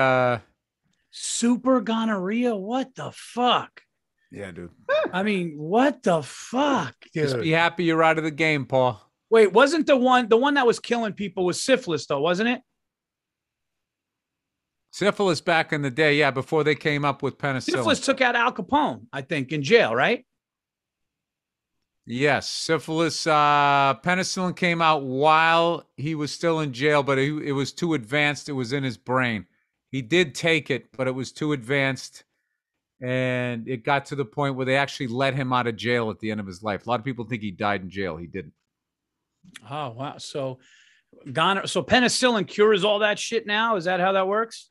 super gonorrhea. What the fuck?
Yeah, dude.
I mean, what the fuck, dude?
Just be happy you're out of the game, Paul.
Wait, wasn't the one that was killing people was syphilis though, wasn't it?
Syphilis back in the day, yeah, before they came up with penicillin.
Syphilis took out Al Capone, I think, in jail, right?
Yes, syphilis. Penicillin came out while he was still in jail, but it was too advanced. It was in his brain. He did take it, but it was too advanced, and it got to the point where they actually let him out of jail at the end of his life. A lot of people think he died in jail. He didn't.
Oh wow! So penicillin cures all that shit now. Is that how that works?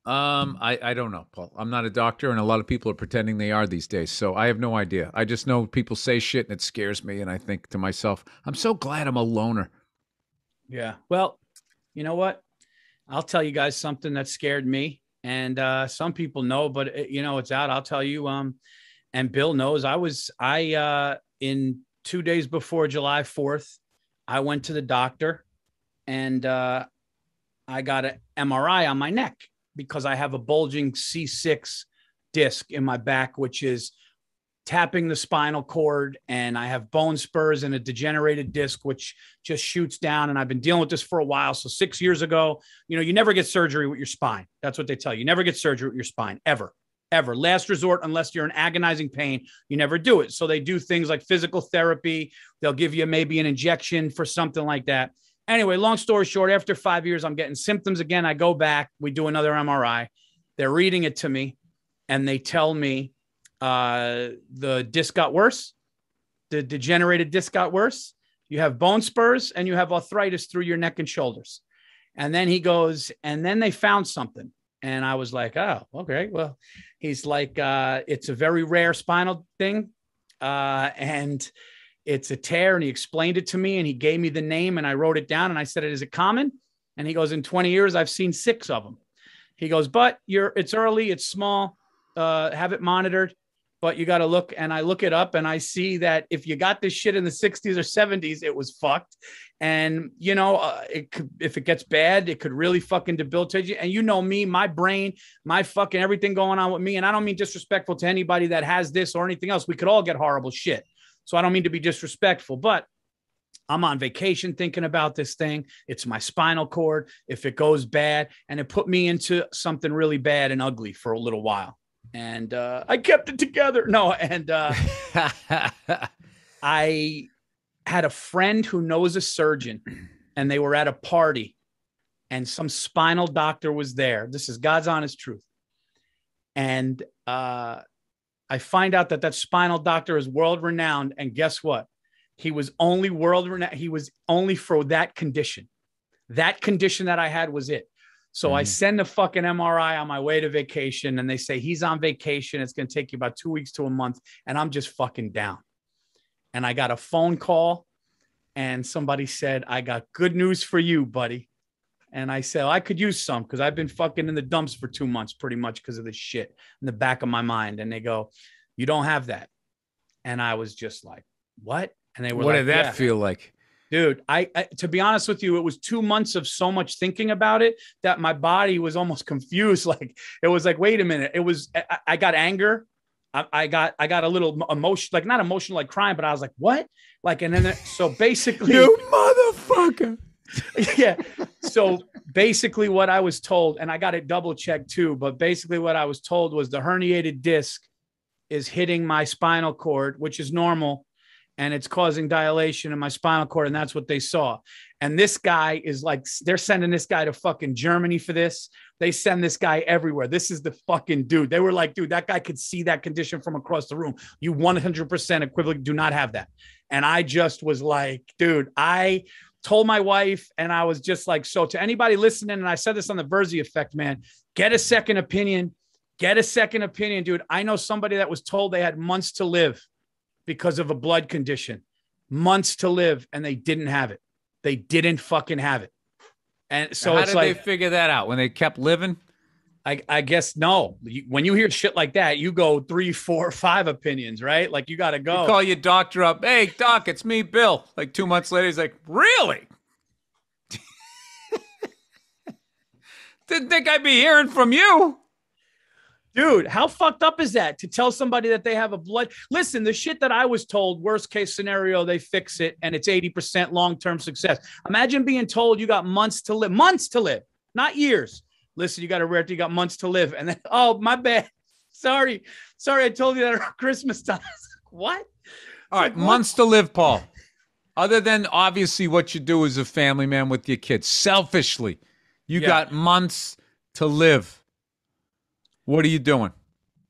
I don't know, Paul. I'm not a doctor, and a lot of people are pretending they are these days. So I have no idea. I just know people say shit, and it scares me. And I think to myself, I'm so glad I'm a loner.
Yeah. Well, you know what? I'll tell you guys something that scared me, and some people know, but it's out. I'll tell you. And Bill knows. I in 2 days before July 4th, I went to the doctor, and I got an MRI on my neck, because I have a bulging C6 disc in my back, which is tapping the spinal cord, and I have bone spurs and a degenerated disc, which just shoots down. And I've been dealing with this for a while. So 6 years ago, you never get surgery with your spine. That's what they tell you. You never get surgery with your spine, ever. Last resort, unless you're in agonizing pain, you never do it. So they do things like physical therapy. They'll give you maybe an injection for something like that. Anyway, long story short, after 5 years, I'm getting symptoms again. I go back. We do another MRI. They're reading it to me, and they tell me the disc got worse. The degenerated disc got worse. You have bone spurs, and you have arthritis through your neck and shoulders. And then he goes, and then they found something. And I was like, oh, okay. Well, he's like, it's a very rare spinal thing. And it's a tear, and he explained it to me, and he gave me the name, and I wrote it down, and I said, is it common? And he goes, in 20 years, I've seen 6 of them. He goes, but it's early, it's small, have it monitored, but you got to look. And I look it up, and I see that if you got this shit in the 60s or 70s, it was fucked. And, if it gets bad, it could really fucking debilitate you. And me, my brain, my fucking everything going on with me. And I don't mean disrespectful to anybody that has this or anything else. We could all get horrible shit. So I don't mean to be disrespectful, but I'm on vacation thinking about this thing. It's my spinal cord. If it goes bad, and it put me into something really bad and ugly for a little while. And I kept it together. No. And I had a friend who knows a surgeon, and they were at a party, and some spinal doctor was there. This is God's honest truth. And I find out that spinal doctor is world renowned. And guess what? He was only world renowned. He was only for that condition. That condition that I had was it. So I send a fucking MRI on my way to vacation, and they say he's on vacation. It's going to take you about 2 weeks to a month. And I'm just fucking down. And I got a phone call, and somebody said, I got good news for you, buddy. And I said, I could use some, because I've been fucking in the dumps for 2 months, pretty much because of this shit in the back of my mind. And they go, you don't have that. And I was just like, what? And they were
what did that feel like?
Dude, I to be honest with you, it was 2 months of so much thinking about it that my body was almost confused. Like, it was like, wait a minute. It was, I got anger. I got a little emotion, like not emotional, like crying, but I was like, what? Like, and then, so basically,
you motherfucker.
Yeah. So basically what I was told, and I got it double checked too, but basically what I was told was the herniated disc is hitting my spinal cord, which is normal, and it's causing dilation in my spinal cord. And that's what they saw. And this guy is like, they're sending this guy to fucking Germany for this. They send this guy everywhere. This is the fucking dude. They were like, dude, that guy could see that condition from across the room. You 100% equivalent do not have that. And I just was like, dude, I told my wife, and I was just like, so to anybody listening, and I said this on the Virzi effect, man, get a second opinion, dude. I know somebody that was told they had months to live. because of a blood condition, months to live, and they didn't have it. They didn't fucking have it. And so
how
it's
did
like,
they figure that out when they kept living?
I guess no. When you hear shit like that, you go 3, 4, 5 opinions, right? Like you got to go.
You call your doctor up. Hey, doc, it's me, Bill. Like 2 months later, he's like, really? Didn't think I'd be hearing from you.
Dude, how fucked up is that to tell somebody that they have a blood? Listen, the shit that I was told, worst case scenario, they fix it and it's 80% long-term success. Imagine being told you got months to live, not years. Listen, you got months to live. And then, oh, my bad. Sorry, I told you that around Christmas time. What?
All right, months to live, Paul. Other than obviously what you do as a family man with your kids, selfishly, you got months to live. What are you doing?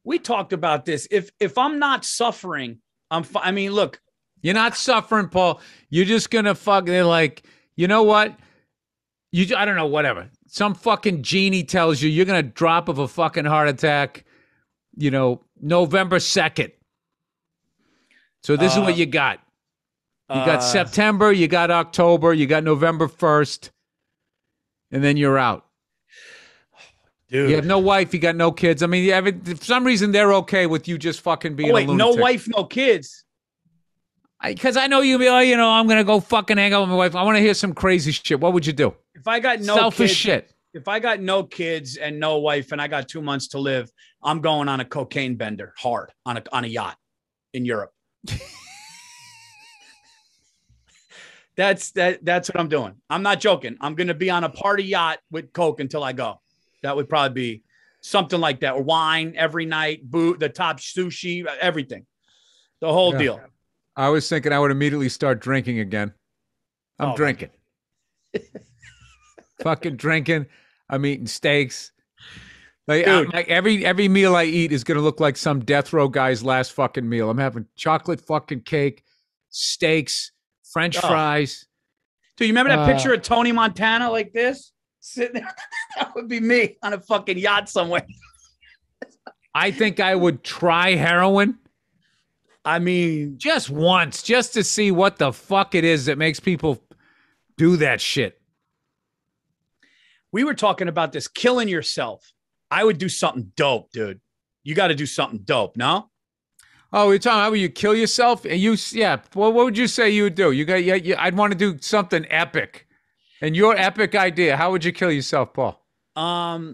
We talked about this. If I'm not suffering, I mean, look.
You're not suffering, Paul. You're just going to they're like, you know what? I don't know, whatever. Some fucking genie tells you you're going to drop of a fucking heart attack, November 2nd. So this is what you got. You got September, you got October, you got November 1st, and then you're out. Dude. You have no wife, you got no kids. I mean, for some reason, they're okay with you just fucking being a lunatic.
No wife, no kids.
Because I know you'll be like, I'm going to go fucking hang out with my wife. I want to hear some crazy shit. What would you do?
If I got no
selfish
kids,
shit.
If I got no kids and no wife and I got 2 months to live, I'm going on a cocaine bender hard on a yacht in Europe. That's what I'm doing. I'm not joking. I'm going to be on a party yacht with coke until I go. That would probably be something like that. Or wine every night, the top sushi, everything. The whole deal.
I was thinking I would immediately start drinking again. I'm drinking. Fucking drinking. I'm eating steaks. Like every meal I eat is going to look like some death row guy's last fucking meal. I'm having chocolate fucking cake, steaks, French fries.
Dude, you remember that picture of Tony Montana like this? Sitting there? That would be me on a fucking yacht somewhere.
I think I would try heroin.
I mean,
just once, just to see what the fuck it is that makes people do that shit.
We were talking about this, killing yourself. I would do something dope, dude. You got to do something dope, no?
Oh, you're talking about you kill yourself? And well, what would you say you would do? I'd want to do something epic. And your epic idea, how would you kill yourself, Paul?
I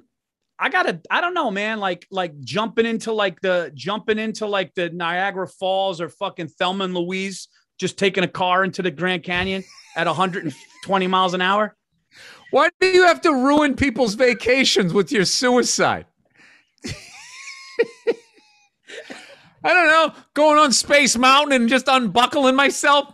don't know, man. Like jumping into the Niagara Falls or fucking Thelma and Louise, just taking a car into the Grand Canyon at 120 miles an hour.
Why do you have to ruin people's vacations with your suicide? I don't know, going on Space Mountain and just unbuckling myself.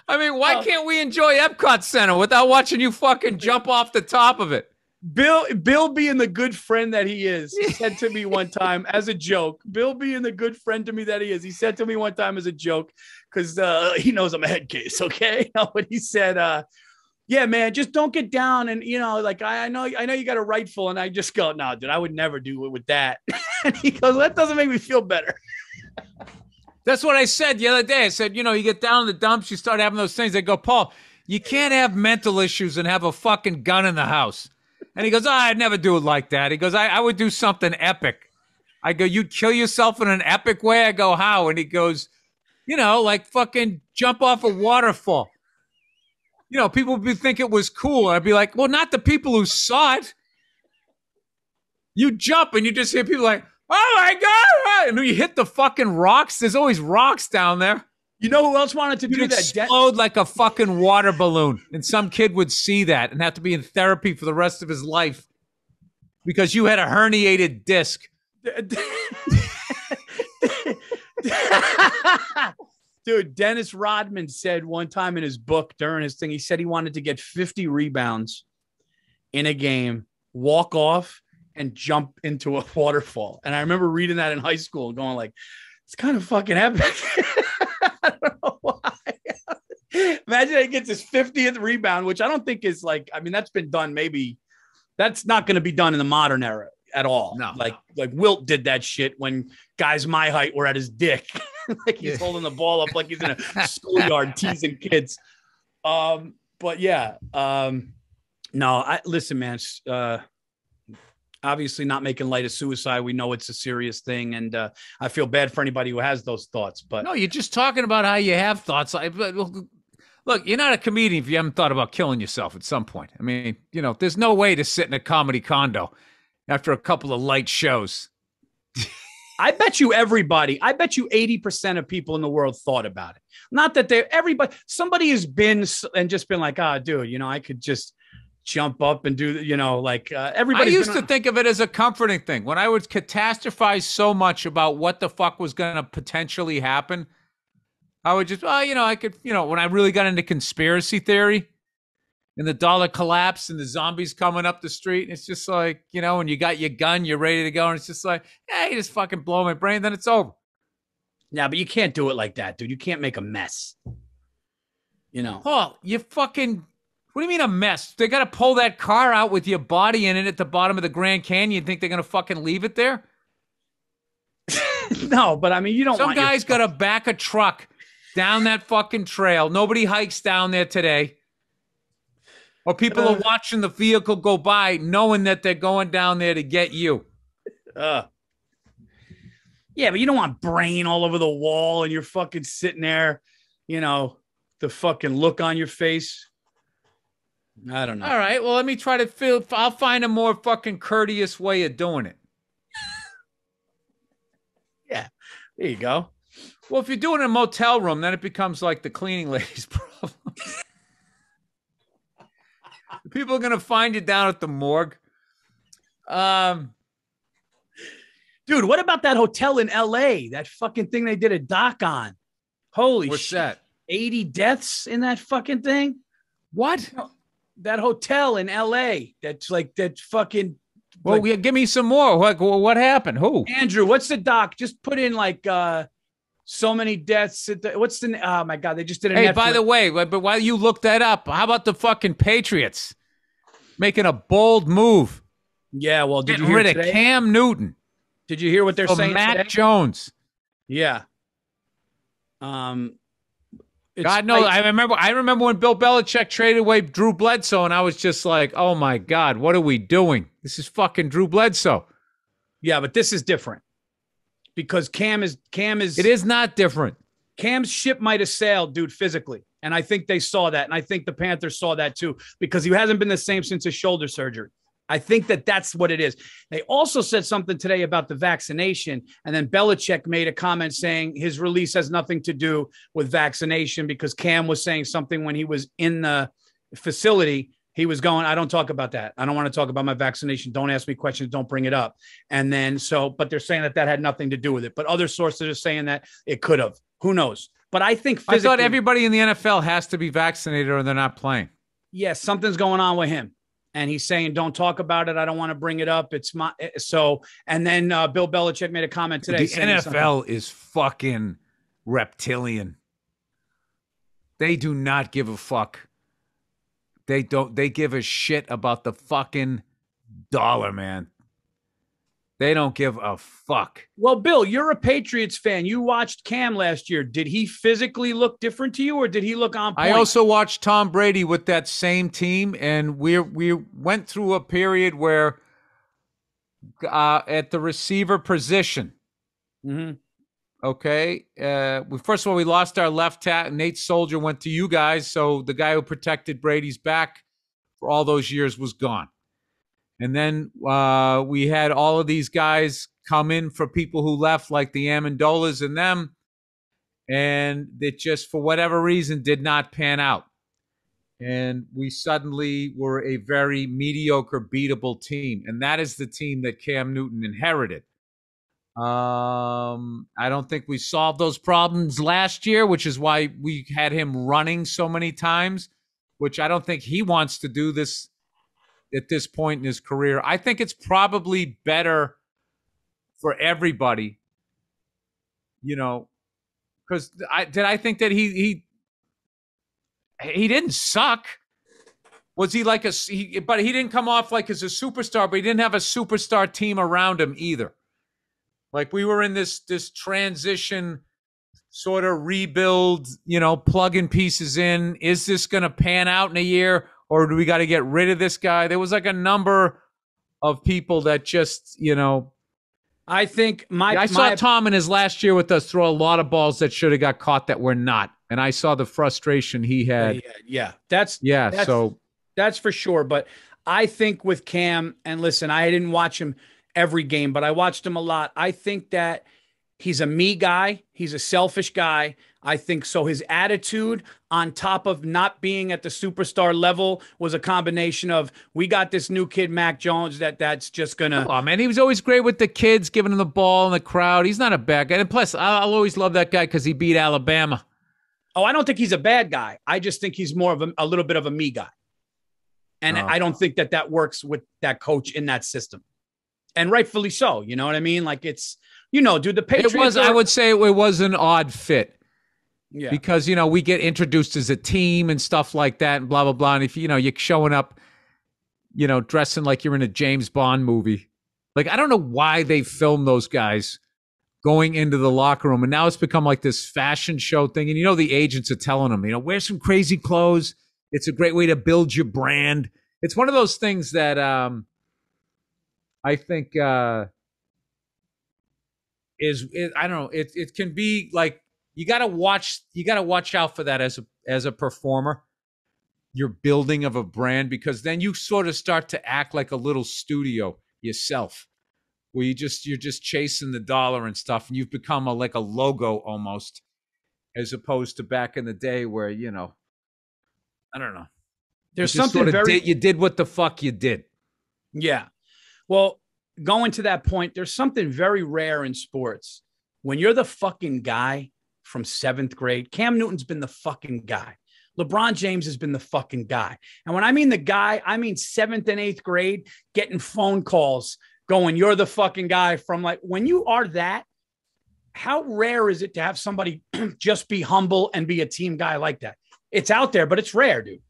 I mean, why can't we enjoy Epcot Center without watching you fucking jump off the top of it?
Bill being the good friend that he is, said to me one time as a joke. Bill being the good friend to me that he is, he said to me one time as a joke, because he knows I'm a head case, okay? But he said, yeah, man, just don't get down. And, like, I know you got a rifle. And I just go, no, dude, I would never do it with that. And he goes, that doesn't make me feel better.
That's what I said the other day. I said, you get down in the dumps, you start having those things. They go, Paul, you can't have mental issues and have a fucking gun in the house. And he goes, I'd never do it like that. He goes, I would do something epic. I go, you'd kill yourself in an epic way? I go, how? And he goes, like fucking jump off a waterfall. People would think it was cool. And I'd be like, well, not the people who saw it. You jump and you just hear people like, oh my God. And when you hit the fucking rocks, there's always rocks down there.
You know who else wanted to do that?
Explode like a fucking water balloon. And some kid would see that and have to be in therapy for the rest of his life because you had a herniated disc.
Dude, Dennis Rodman said one time in his book during his thing, he said he wanted to get 50 rebounds in a game, walk off, and jump into a waterfall. And I remember reading that in high school going like, it's kind of fucking epic. I don't know why. Imagine he gets his 50th rebound, which I don't think is like, I mean, that's been done maybe. That's not going to be done in the modern era. at all.
No.
Like Wilt did that shit when guys my height were at his dick. Like he's holding the ball up like he's in a schoolyard teasing kids. But yeah, no, listen, man, obviously not making light of suicide. We know it's a serious thing. And I feel bad for anybody who has those thoughts, but
no, you're just talking about how you have thoughts. Look, you're not a comedian if you haven't thought about killing yourself at some point. I mean, there's no way to sit in a comedy condo after a couple of light shows.
I bet you 80% of people in the world thought about it. Not that somebody has been and just been like, dude, I could just jump up and do, everybody.
I used to think of it as a comforting thing. When I would catastrophize so much about what the fuck was going to potentially happen, I would just, I could, when I really got into conspiracy theory and the dollar collapse and the zombies coming up the street, it's just like, when you got your gun, you're ready to go. And it's just like, hey, you just fucking blow my brain, then it's over.
Yeah, but you can't do it like that, dude. You can't make a mess.
Paul, you fucking, what do you mean a mess? They got to pull that car out with your body in it at the bottom of the Grand Canyon. You think they're going to fucking leave it there?
No, but I mean, you don't
Some
want
guy's got to back a truck down that fucking trail. Nobody hikes down there today. Or people are watching the vehicle go by knowing that they're going down there to get you.
Yeah, but you don't want brain all over the wall and you're fucking sitting there, the fucking look on your face. I don't know.
All right, well, let me try to I'll find a more fucking courteous way of doing it.
Yeah, there you go.
Well, if you're doing it in a motel room, then it becomes like the cleaning lady's problem. People are going to find you down at the morgue.
Dude, what about that hotel in LA? That fucking thing they did a doc on. Holy
What's
shit.
that?
80 deaths in that fucking thing?
What?
That hotel in LA. That's like that fucking.
Well, give me some more. What happened? Who?
Andrew, what's the doc? Just put in like so many deaths. Oh my God, they just did a
Hey,
Netflix.
by the way, but while you look that up, how about the fucking Patriots making a bold move?
Yeah, well, did you
Getting
hear
rid
today?
of Cam Newton.
Did you hear what they're saying
Matt
today?
Jones.
Yeah.
God knows. I remember when Bill Belichick traded away Drew Bledsoe, and I was just like, "Oh my God, what are we doing? This is fucking Drew Bledsoe."
Yeah, but this is different because Cam is.
It is not different.
Cam's ship might have sailed, dude, physically, and I think they saw that, and I think the Panthers saw that too because he hasn't been the same since his shoulder surgery. I think that's what it is. They also said something today about the vaccination, and then Belichick made a comment saying his release has nothing to do with vaccination because Cam was saying something when he was in the facility. He was going, I don't talk about that. I don't want to talk about my vaccination. Don't ask me questions. Don't bring it up. And then but they're saying that had nothing to do with it. But other sources are saying that it could have. Who knows? But I think
I thought everybody in the NFL has to be vaccinated or they're not playing.
Yes, something's going on with him. And he's saying, don't talk about it. I don't want to bring it up. And then Bill Belichick made a comment today.
The NFL is fucking reptilian. They do not give a fuck. They give a shit about the fucking dollar, man. They don't give a fuck.
Well, Bill, you're a Patriots fan. You watched Cam last year. Did he physically look different to you or did he look on point?
I also watched Tom Brady with that same team, and we went through a period where at the receiver position, okay, first of all, we lost our left tackle. Nate Soldier went to you guys, so the guy who protected Brady's back for all those years was gone. And then we had all of these guys come in for people who left, like the Amendolas and them, and it just, for whatever reason, did not pan out. And we suddenly were a very mediocre, beatable team. And that is the team that Cam Newton inherited. I don't think we solved those problems last year, which is why we had him running so many times, which I don't think he wants to do this at this point in his career. I think it's probably better for everybody, because I think that he didn't suck. Was he like but he didn't come off like as a superstar, but he didn't have a superstar team around him either. Like we were in this transition sort of rebuild, plugging pieces in. Is this going to pan out in a year, or do we got to get rid of this guy? There was like a number of people that just,
I think
I saw Tom in his last year with us throw a lot of balls that should have got caught that were not. And I saw the frustration he had.
Yeah. That's for sure. But I think with Cam, and listen, I didn't watch him every game, but I watched him a lot. I think that he's a me guy. He's a selfish guy. I think so. His attitude on top of not being at the superstar level was a combination of, we got this new kid, Mac Jones, that's just going to.
Oh, man, he was always great with the kids, giving him the ball in the crowd. He's not a bad guy. And plus, I'll always love that guy because he beat Alabama.
Oh, I don't think he's a bad guy. I just think he's more of a little bit of a me guy. And I don't think that works with that coach in that system. And rightfully so. You know what I mean? Like it's, dude, the Patriots.
I would say it was an odd fit.
Yeah.
Because, we get introduced as a team and stuff like that and blah, blah, blah. And if, you're showing up, dressing like you're in a James Bond movie. Like, I don't know why they filmed those guys going into the locker room. And now it's become like this fashion show thing. And, the agents are telling them, wear some crazy clothes. It's a great way to build your brand. It's one of those things that I think I don't know. It can be like, you got to watch out for that as a performer. Your building of a brand, because then you sort of start to act like a little studio yourself, where you're just chasing the dollar and stuff, and you've become like a logo almost, as opposed to back in the day where I don't know.
There's something
you did what the fuck you did.
Yeah. Well, going to that point, there's something very rare in sports when you're the fucking guy from 7th grade. Cam Newton's been the fucking guy. LeBron James has been the fucking guy. And when I mean the guy, I mean 7th and 8th grade, getting phone calls going, you're the fucking guy. From like, when you are that, how rare is it to have somebody just be humble and be a team guy like that? It's out there, but it's rare, dude.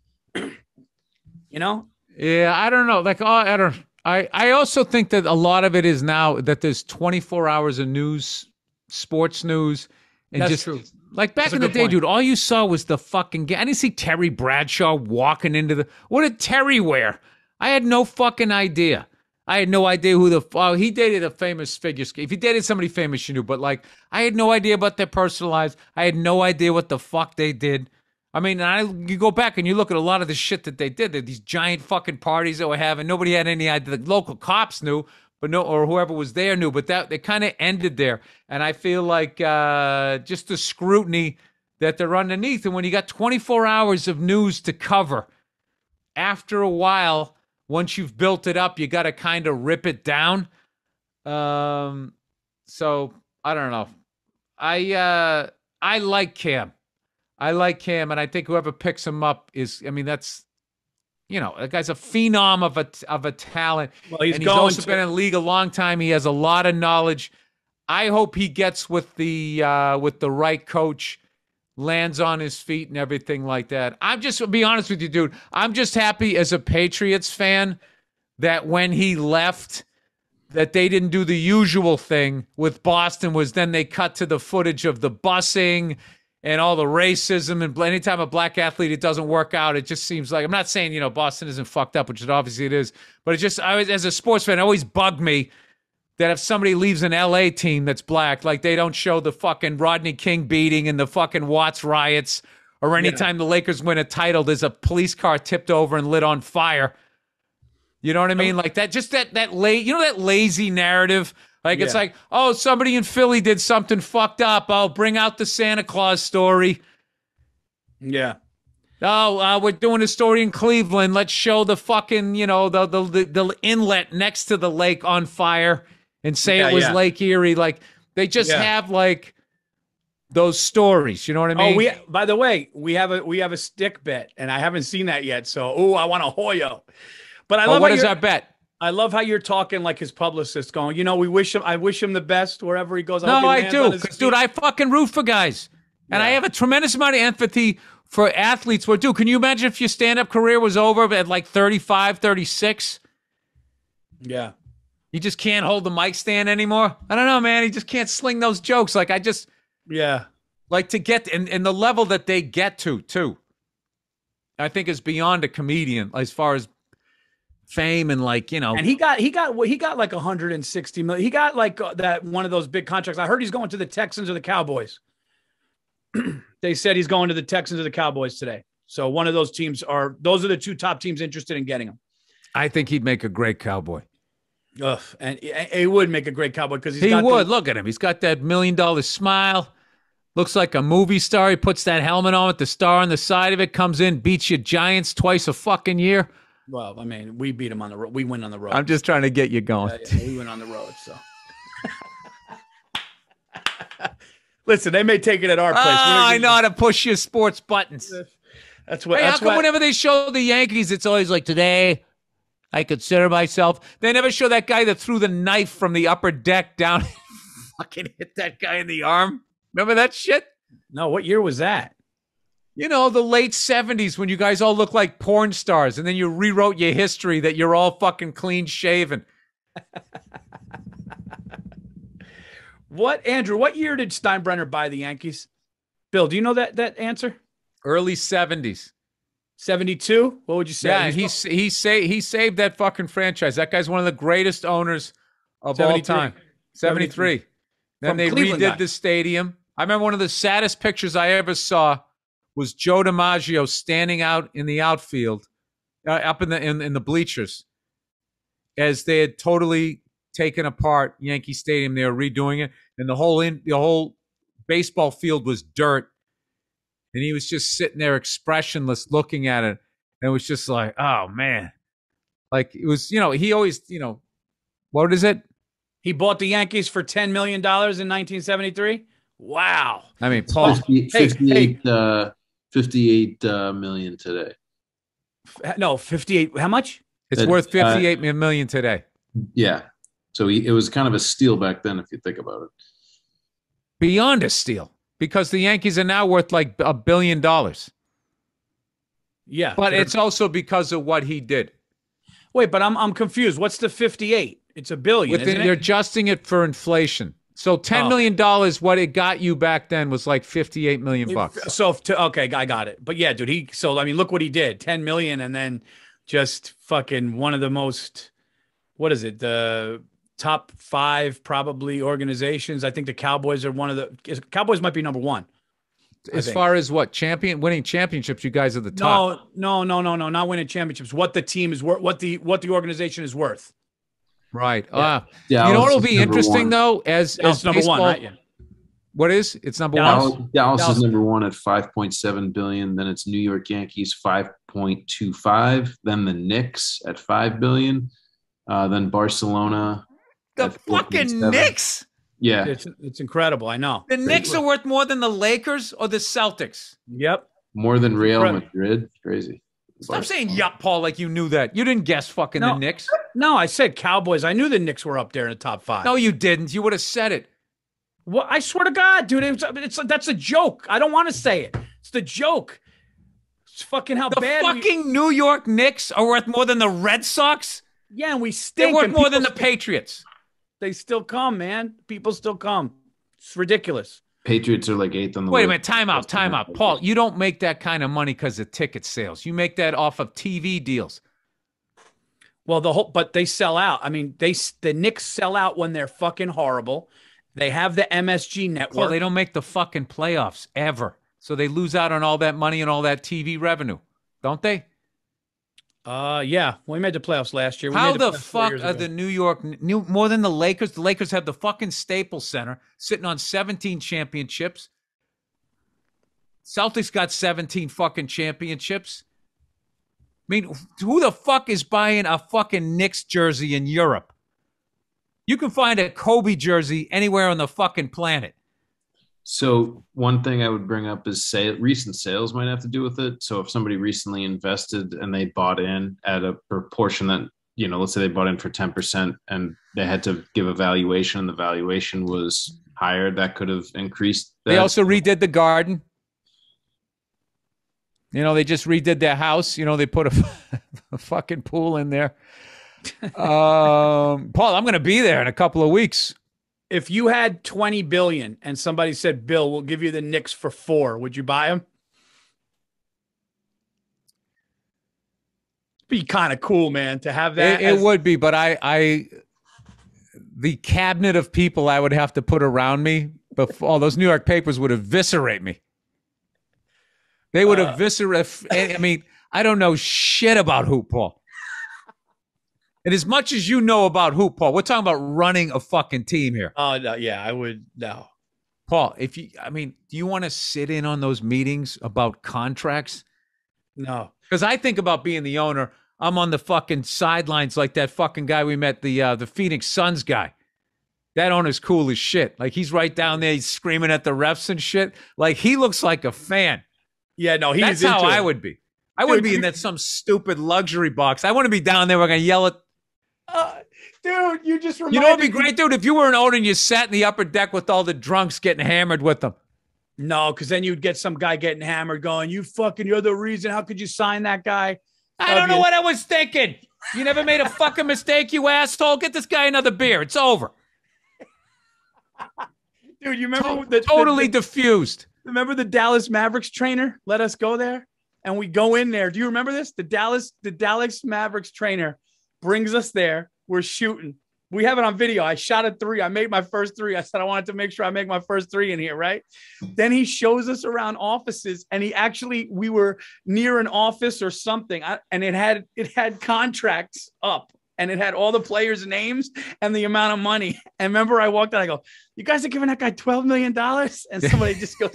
Yeah, I don't know. Like, I also think that a lot of it is now that there's 24 hours of news, sports news. And
that's true.
Like back in the day, dude, all you saw was the fucking game. I didn't see Terry Bradshaw walking into what did Terry wear? I had no fucking idea. I had no idea who he dated a famous figure skater. If he dated somebody famous, you knew. But like, I had no idea about their personal lives. I had no idea what the fuck they did. I mean, you go back and you look at a lot of the shit that they did. These giant fucking parties that were having. Nobody had any idea. The local cops knew, or whoever was there knew. But that they kind of ended there. And I feel like just the scrutiny that they're underneath. And when you got 24 hours of news to cover, after a while, once you've built it up, you got to kind of rip it down. So I don't know. I like Cam. And I think whoever picks him up that's, that guy's a phenom of a talent.
Well,
he's also been in the league a long time. He has a lot of knowledge. I hope he gets with the right coach, lands on his feet and everything like that. To be honest with you, dude, I'm just happy as a Patriots fan that when he left, that they didn't do the usual thing with Boston, was then they cut to the footage of the busing and all the racism, and anytime a black athlete, it doesn't work out. It just seems like, I'm not saying, Boston isn't fucked up, which obviously it is, but it just, as a sports fan, it always bugged me that if somebody leaves an LA team that's black, like they don't show the fucking Rodney King beating and the fucking Watts riots, or anytime the Lakers win a title, there's a police car tipped over and lit on fire. You know what I mean? Like that, just that that lazy narrative. Like, it's like, oh, somebody in Philly did something fucked up. I'll bring out the Santa Claus story.
Yeah.
Oh, we're doing a story in Cleveland. Let's show the fucking, the inlet next to the lake on fire and say it was Lake Erie. Like, they just have, like, those stories. You know what I mean?
Oh, by the way, we have a stick bet, and I haven't seen that yet. So, I want a Hoyo. But I love
what is our bet?
I love how you're talking like his publicist, going, I wish him the best wherever he goes.
I do. Because, dude, I fucking root for guys. And I have a tremendous amount of empathy for athletes. What, dude, can you imagine if your stand-up career was over at like 35, 36?
Yeah.
You just can't hold the mic stand anymore? I don't know, man. You just can't sling those jokes. Like,
Yeah.
Like, to get, and the level that they get to, too, I think is beyond a comedian as far as fame and, like, you know.
And he got like 160 million. He got like that one of those big contracts. I heard he's going to the Texans or the Cowboys. They said he's going to the Texans or the Cowboys today. So one of those those are the two top teams interested in getting him.
I think he'd make a great Cowboy.
Ugh, and he would make a great Cowboy because
he would. Look at him. He's got that $1 million smile. Looks like a movie star. He puts that helmet on with the star on the side of it, comes in, beats your Giants twice a fucking year.
Well, I mean, we beat him on the road. We win on the road.
I'm just trying to get you going.
Yeah, we went on the road, so. Listen, they may take it at our place.
I know how to push your sports buttons.
That's what.
Hey, how come whenever they show the Yankees, it's always like, today I consider myself. They never show that guy that threw the knife from the upper deck down and fucking hit that guy in the arm. Remember that shit?
No, what year was that?
You know, the late 70s when you guys all look like porn stars and then you rewrote your history that you're all fucking clean shaven.
Andrew, what year did Steinbrenner buy the Yankees? Bill, do you know that answer?
Early 70s.
72? What would you say?
Yeah, he saved that fucking franchise. That guy's one of the greatest owners of all time. 73. Then they redid the stadium. I remember one of the saddest pictures I ever saw was Joe DiMaggio standing out in the outfield, up in the bleachers, as they had totally taken apart Yankee Stadium. They were redoing it, and the whole baseball field was dirt, and he was just sitting there expressionless, looking at it, and it was just like, oh man, like it was, he always, what is it?
He bought the Yankees for $10 million in 1973. Wow.
I mean, Paul,
58 million today.
No, 58. How much?
It's worth 58 million today.
Yeah. So it was kind of a steal back then, if you think about it.
Beyond a steal, because the Yankees are now worth like $1 billion.
Yeah.
But it's also because of what he did.
Wait, but I'm confused. What's the 58? It's $1 billion, isn't it?
They're adjusting it for inflation. So $10 million, what it got you back then was like $58 million bucks.
So, okay, I got it. But yeah, dude, look what he did. 10 million and then just fucking one of the most, what is it? The top 5 probably organizations. I think the Cowboys are Cowboys might be number 1.
As far as what? Winning championships, you guys are the top.
No, not winning championships. What the team is worth, what the organization is worth.
Right.
Yeah.
You know what'll be interesting though, as
number
baseball,
1, right? Yeah.
What is? It's number
Dallas,
1.
Dallas is number 1 at 5.7 billion. Then it's New York Yankees 5.25. Then the Knicks at 5 billion. Then Barcelona.
The fucking Knicks.
Yeah,
it's incredible. I know.
The Knicks are worth more than the Lakers or the Celtics.
Yep.
More than Real Madrid. Crazy.
Stop saying yup, Paul, like you knew that. You didn't guess fucking the Knicks.
No, I said Cowboys. I knew the Knicks were up there in the top 5.
No, you didn't. You would have said it.
Well, I swear to God, dude, that's a joke. I don't want to say it. It's the joke. It's fucking how bad.
The fucking New York Knicks are worth more than the Red Sox?
Yeah, and we stink.
They're worth more than the Patriots.
They still come, man. People still come. It's ridiculous.
Patriots are like 8th on the
Wait a minute. Time out. Paul, you don't make that kind of money because of ticket sales. You make that off of TV deals.
Well, but they sell out. I mean, the Knicks sell out when they're fucking horrible. They have the MSG network.
Well, they don't make the fucking playoffs ever. So they lose out on all that money and all that TV revenue. Don't they?
Yeah. We made the playoffs last year.
How the fuck are the New York more than the Lakers? The Lakers have the fucking Staples Center sitting on 17 championships. Celtics got 17 fucking championships. I mean, who the fuck is buying a fucking Knicks jersey in Europe? You can find a Kobe jersey anywhere on the fucking planet.
So one thing I would bring up is recent sales might have to do with it. So if somebody recently invested and they bought in at a proportion that, let's say they bought in for 10% and they had to give a valuation and the valuation was higher, that could have increased that.
They also redid the Garden. They just redid their house. They put a fucking pool in there. Paul, I'm going to be there in a couple of weeks.
If you had 20 billion and somebody said, Bill, we'll give you the Knicks for 4, would you buy them? Be kind of cool, man, to have that.
It would be, but the cabinet of people I would have to put around me, all those New York papers would eviscerate me. They would eviscerate. I mean, I don't know shit about hoop, Paul. And as much as you know about hoop, Paul, we're talking about running a fucking team here.
Oh, no, yeah, I would. No.
Paul, do you want to sit in on those meetings about contracts?
No.
Because I think about being the owner. I'm on the fucking sidelines like that fucking guy we met, the Phoenix Suns guy. That owner's cool as shit. Like, he's right down there, he's screaming at the refs and shit. Like, he looks like a fan.
Yeah, no,
that's how I would be. I wouldn't be in that some stupid luxury box. I want to be down there. We're going to yell at.
Dude, you just reminded
me. It'd be great, dude, if you were an owner and you sat in the upper deck with all the drunks getting hammered with them.
No, because then you'd get some guy getting hammered going, you're the reason. How could you sign that guy?
I don't know what I was thinking. You never made a fucking mistake, you asshole. Get this guy another beer. It's over.
Dude, you remember
totally diffused.
Remember the Dallas Mavericks trainer? Let us go there. And we go in there. Do you remember this? The Dallas Mavericks trainer brings us there. We're shooting. We have it on video. I shot a 3. I made my first 3. I said, I wanted to make sure I make my first 3 in here, right? Then he shows us around offices, and we were near an office or something. And it had contracts up, and it had all the players' names and the amount of money. And remember, I walked out, I go, you guys are giving that guy $12 million? And somebody just goes,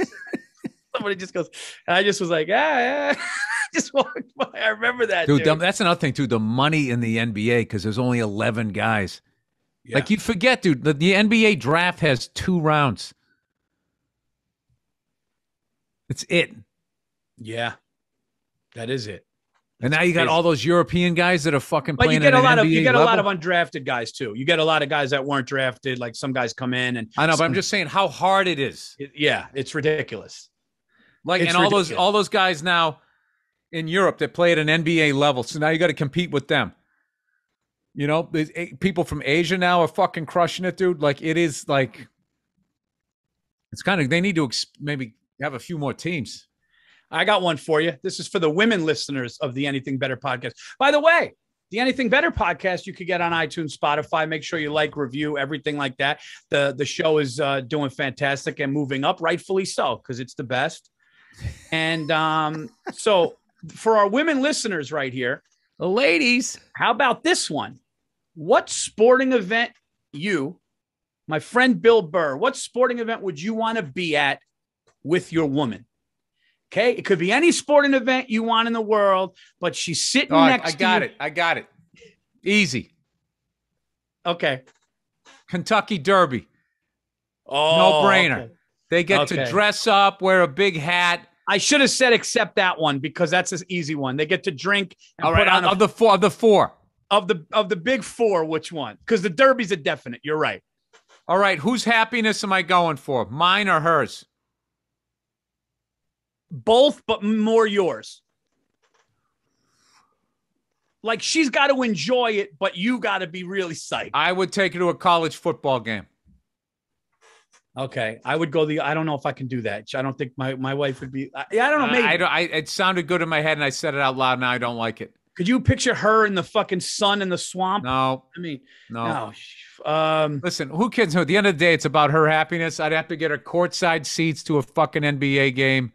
and I just was like, yeah. Just walked by. I remember that, dude.
That's another thing, too. The money in the NBA, because there's only 11 guys. Yeah. Like, you forget, dude, the NBA draft has 2 rounds. It's it.
Yeah, that is it.
And now you got all those European guys that are fucking playing.
But you get a lot of undrafted guys too. You get a lot of guys that weren't drafted. Like, some guys come in and
I know, but I'm just saying how hard it is.
It's ridiculous.
Like, it's ridiculous. all those guys now in Europe that play at an NBA level. So now you got to compete with them. People from Asia now are fucking crushing it, dude. Like, it is like, it's kind of, they need to maybe have a few more teams.
I got one for you. This is for the women listeners of the Anything Better podcast. By the way, the Anything Better podcast, you could get on iTunes, Spotify. Make sure you like, review, everything like that. The show is doing fantastic and moving up, rightfully so, because it's the best. And so for our women listeners right here,
the ladies,
how about this one? What sporting event my friend Bill Burr, what sporting event would you want to be at with your woman? Okay, it could be any sporting event you want in the world, but she's sitting next to you.
I got it. Easy.
Okay.
Kentucky Derby.
Oh,
no brainer.
Okay.
They get to dress up, wear a big hat.
I should have said except that one because that's an easy one. They get to drink and
all right,
put on
of the four.
Of the big 4, which one? Because the Derby's a definite. You're right.
All right, whose happiness am I going for? Mine or hers?
Both, but more yours. Like, she's got to enjoy it, but you got to be really psyched.
I would take her to a college football game.
Okay, I would go I don't know if I can do that. I don't think my wife would be. I don't know. Maybe
it sounded good in my head, and I said it out loud. Now I don't like it.
Could you picture her in the fucking sun in the swamp?
No.
I mean,
no. Listen, who cares? At the end of the day, it's about her happiness. I'd have to get her courtside seats to a fucking NBA game.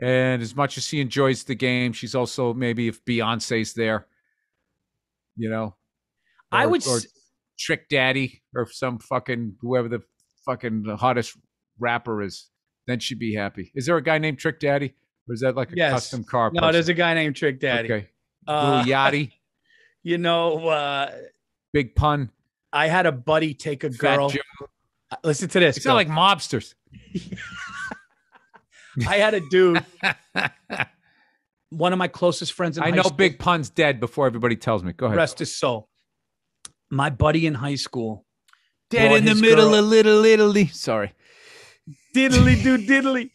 And as much as she enjoys the game, she's also, maybe if Beyonce's there, or Trick Daddy or some fucking, whoever the fucking hottest rapper is, then she'd be happy. Is there a guy named Trick Daddy? Or is that like a custom car person?
No, there's a guy named Trick Daddy.
Okay. Lil Yachty. Big Pun.
I had a buddy take a
Fat
girl.
Joe.
Listen to this.
It's not like mobsters.
I had a dude, one of my closest friends in high school.
I know Big Pun's dead before everybody tells me. Go ahead.
Rest his soul. My buddy in high school.
Dead in the middle of Little Italy. Sorry.
Diddly do diddly.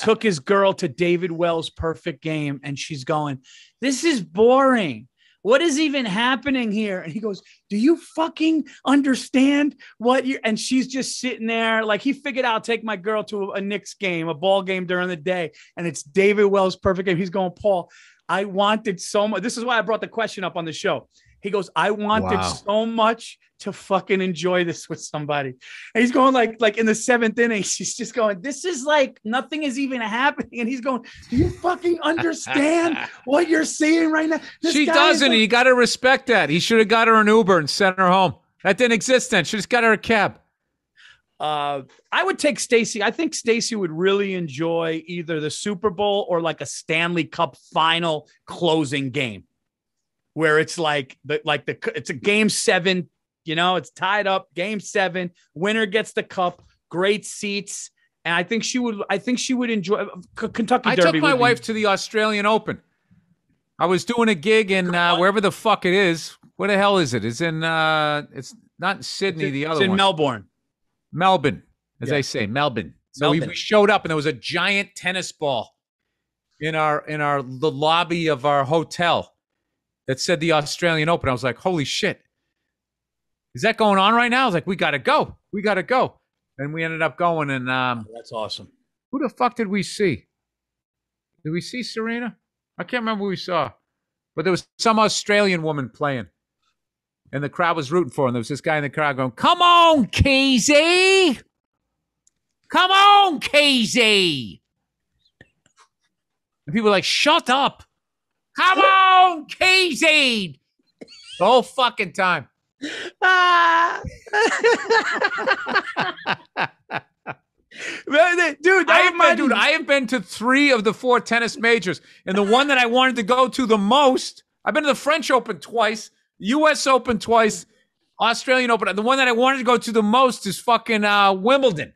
took his girl to David Wells' Perfect Game, and she's going, "This is boring. What is even happening here?" And he goes, "Do you fucking understand what you?" And she's just sitting there like he figured out, take my girl to a Knicks game, a ball game during the day, and it's David Wells' Perfect Game. He's going, "Paul, I wanted so much." This is why I brought the question up on the show. He goes, "I wanted so much to fucking enjoy this with somebody." And he's going like in the 7th inning, she's just going, "This is like nothing is even happening." And he's going, "Do you fucking understand what you're seeing right now?"
She doesn't. You got to respect that. He should have got her an Uber and sent her home. That didn't exist then. Should have got her a cab.
I would take Stacey. I think Stacey would really enjoy either the Super Bowl or like a Stanley Cup final closing game, where it's it's a game 7, it's tied up, game 7, winner gets the cup, great seats. And I think she would enjoy Kentucky Derby.
I took my wife to the Australian Open. I was doing a gig in wherever the fuck it is. Where the hell is it? It's in it's not in Sydney, the other one.
It's in Melbourne.
Melbourne, as they say, Melbourne. So we showed up and there was a giant tennis ball in the lobby of our hotel that said the Australian Open. I was like, holy shit. Is that going on right now? I was like, we got to go. We got to go. And we ended up going. And
that's awesome.
Who the fuck did we see? Did we see Serena? I can't remember who we saw. But there was some Australian woman playing. And the crowd was rooting for her. And there was this guy in the crowd going, "Come on, Casey! Come on, Casey!" And people were like, "Shut up! Come on, Casey!" The whole fucking time.
Dude,
I have been to 3 of the 4 tennis majors. And the one that I wanted to go to the most, I've been to the French Open twice, U.S. Open twice, Australian Open. The one that I wanted to go to the most is fucking Wimbledon.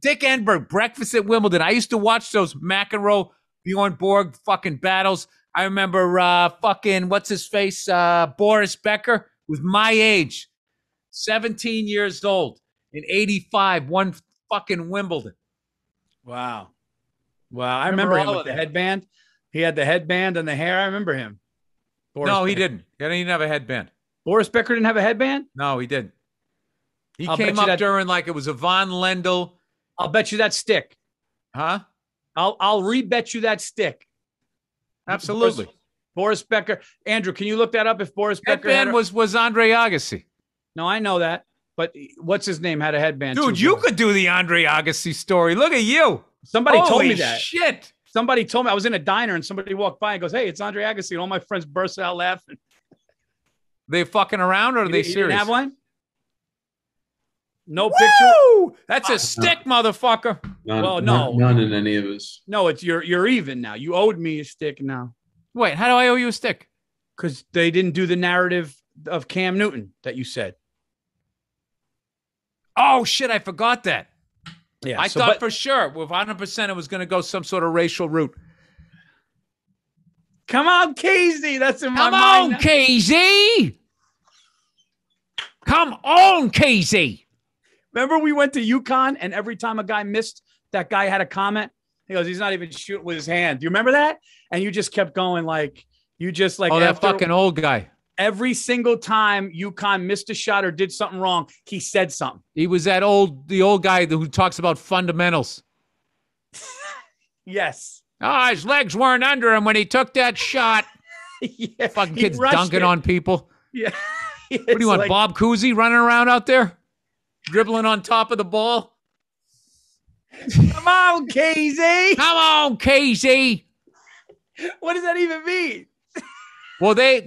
Dick Enberg, breakfast at Wimbledon. I used to watch those McEnroe, Bjorn Borg fucking battles. I remember fucking, what's his face? Boris Becker was my age, 17 years old, in 85, won fucking Wimbledon.
Wow. I remember him with the headband. He had the headband and the hair. I remember him.
He didn't. He didn't have a headband.
Boris Becker didn't have a headband?
No, he didn't. He came up during like it was a Von Lendl.
I'll bet you that stick.
Huh?
I'll re-bet you that stick.
Absolutely.
Boris Becker. Andrew, can you look that up if Boris Becker
headband was Andre Agassi.
No, I know that. But what's his name had a headband.
Dude, you could do the Andre Agassi story. Look at you.
Somebody told me that.
Shit.
Somebody told me. I was in a diner and somebody walked by and goes, "Hey, it's Andre Agassi." And all my friends burst out laughing.
They fucking around or are they serious?
You didn't have one? No
Woo!
picture?
That's a stick, motherfucker.
None in any of us.
No, it's you're even now. You owed me a stick now.
Wait, how do I owe you a stick?
Because they didn't do the narrative of Cam Newton that you said.
Oh, shit, I forgot that.
Yeah,
I thought for sure, with 100%, it was going to go some sort of racial route.
Come on, Casey. That's in my mind.
Come on, Casey. Come on, Casey.
Remember we went to UConn and every time a guy missed, that guy had a comment. He goes, "He's not even shooting with his hand." Do you remember that? And you just kept going
that fucking old guy.
Every single time UConn missed a shot or did something wrong, he said something.
He was the old guy who talks about fundamentals.
Yes.
Oh, his legs weren't under him when he took that shot.
Yeah,
fucking kids dunking on people.
Yeah.
What do you want, Bob Cousy running around out there? Dribbling on top of the ball?
Come on, Casey.
Come on, Casey.
What does that even mean?
Well, they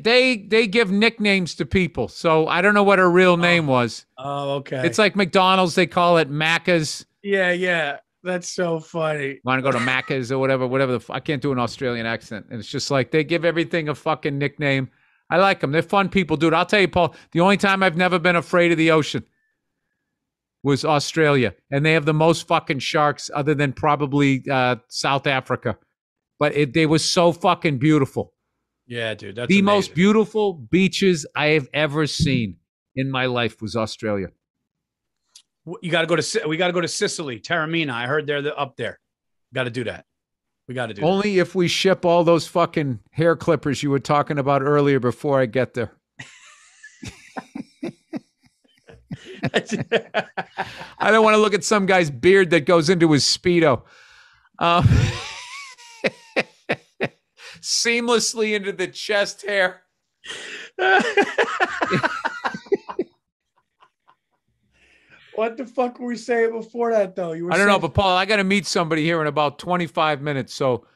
give nicknames to people, so I don't know what her real name was.
Oh, okay.
It's like McDonald's, they call it Macca's.
Yeah. That's so funny.
Want to go to Macca's or whatever. I can't do an Australian accent. And it's just like they give everything a fucking nickname. I like them. They're fun people, dude. I'll tell you, Paul, the only time I've never been afraid of the ocean was Australia. And they have the most fucking sharks other than probably South Africa. But they were so fucking beautiful.
Yeah, dude. That's
the
amazing.
most beautiful beaches I have ever seen in my life was Australia.
We got to go to Sicily, Taormina. I heard they're up there. Got to do that. We got to do
Only if we ship all those fucking hair clippers you were talking about earlier before I get there.
that.
I don't want to look at some guy's beard that goes into his Speedo. Seamlessly into the chest hair.
What the fuck were we saying before that, though? You were
I don't know, but Paul, I got to meet somebody here in about 25 minutes. So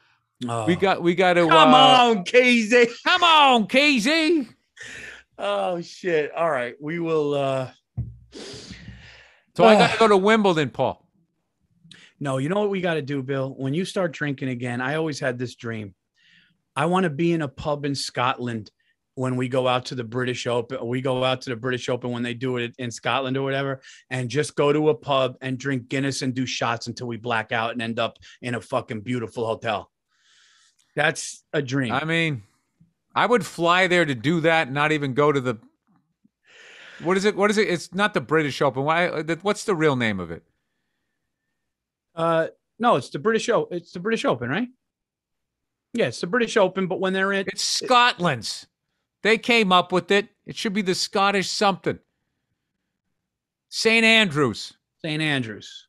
we got to.
Come on, KZ.
Come on, KZ.
Oh shit! All right, we will.
So I got to go to Wimbledon, Paul.
No, you know what we got to do, Bill? When you start drinking again, I always had this dream. I want to be in a pub in Scotland when we go out to the British Open. We go out to the British Open when they do it in Scotland or whatever, and just go to a pub and drink Guinness and do shots until we black out and end up in a fucking beautiful hotel. That's a dream.
I mean, I would fly there to do that, and not even go to the. What is it? It's not the British Open. What's the real name of it?
No, it's the British Open. It's the British Open, right? Yeah, it's the British Open, but when they're in...
It's Scotland's. They came up with it. It should be the Scottish something. St. Andrews.
St. Andrews.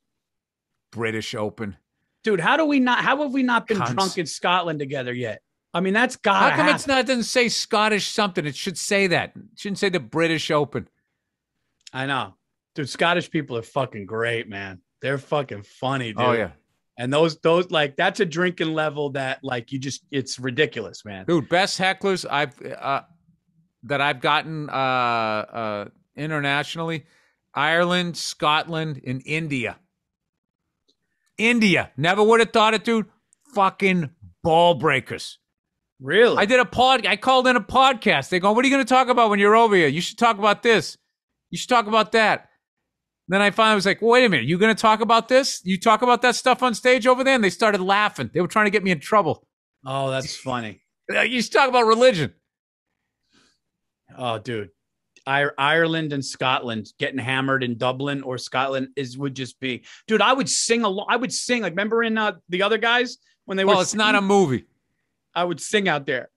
British Open.
Dude, how have we not been
Cunts.
drunk in Scotland together yet? I mean, that's gotta
How come
happen.
it doesn't say Scottish something? It should say that. It shouldn't say the British Open.
I know. Dude, Scottish people are fucking great, man. They're fucking funny, dude.
Oh, yeah.
And those like, that's a drinking level that like it's ridiculous, man.
Dude, best hecklers that I've gotten internationally, Ireland, Scotland, and India. India. Never would have thought it, dude. Fucking ball breakers.
Really?
I called in a podcast. They go, what are you going to talk about when you're over here? You should talk about this. You should talk about that. Then I finally was like, well, wait a minute. You going to talk about this? You talk about that stuff on stage over there? And they started laughing. They were trying to get me in trouble.
Oh, that's funny.
You should talk about religion.
Oh, dude. Ireland and Scotland getting hammered in Dublin or Scotland would just be, dude, I would sing along. I would sing, like, remember in The Other Guys when they were.
Well, it's not a movie.
I would sing out there.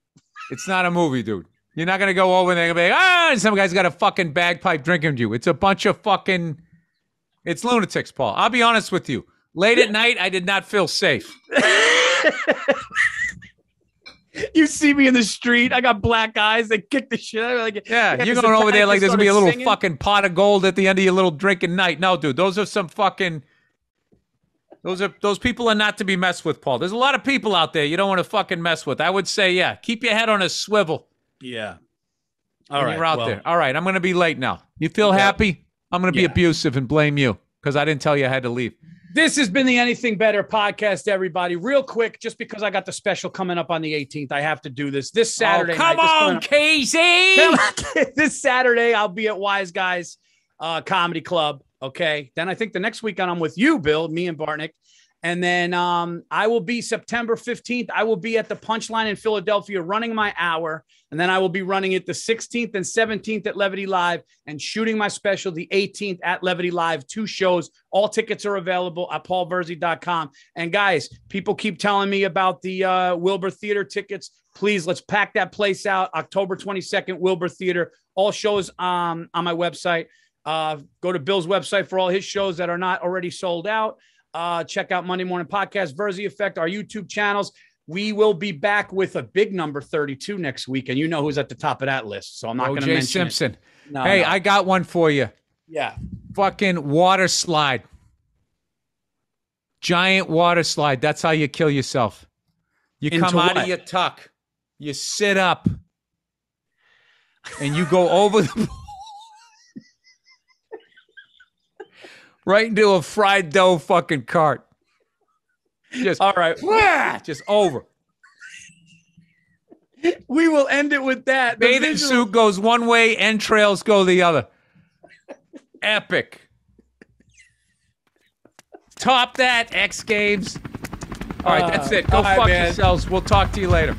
It's not a movie, dude. You're not going to go over there and be like, and some guy's got a fucking bagpipe drinking with you. It's a bunch of fucking, it's lunatics, Paul. I'll be honest with you. Late at night, I did not feel safe.
You see me in the street. I got black eyes. They kick the shit out of me. Like,
Yeah, you're going over there like there's going to be a little fucking pot of gold at the end of your little drinking night. No, dude, those are some fucking, those people are not to be messed with, Paul. There's a lot of people out there you don't want to fucking mess with. I would say, yeah, keep your head on a swivel.
Yeah.
All right. You're out there. All right, I'm going to be late now. You feel happy? I'm going to be abusive and blame you because I didn't tell you I had to leave.
This has been the Anything Better podcast, everybody. Real quick, just because I got the special coming up on the 18th, I have to do this. This Saturday
come on, Casey!
This Saturday, I'll be at Wise Guys Comedy Club, okay? Then I think the next weekend I'm with you, Bill, me and Bartnick. And then I will be September 15th. I will be at the Punchline in Philadelphia running my hour. And then I will be running it the 16th and 17th at Levity Live and shooting my special the 18th at Levity Live. 2 shows. All tickets are available at paulvirzi.com. And guys, people keep telling me about the Wilbur Theater tickets. Please, let's pack that place out. October 22nd, Wilbur Theater. All shows on my website. Go to Bill's website for all his shows that are not already sold out. Check out Monday Morning Podcast, Virzi Effect, our YouTube channels. We will be back with a big number 32 next week, and you know who's at the top of that list. So I'm not going to mention
Simpson.
It. No,
hey, I got one for you.
Yeah.
Fucking water slide. Giant water slide. That's how you kill yourself. You come out of your tuck. You sit up. And you go over the right into a fried dough fucking cart. Just
all right.
Just over.
We will end it with that.
Bathing suit goes one way, entrails go the other. Epic. Top that, X Games. All right, that's it. Go fuck yourselves. We'll talk to you later.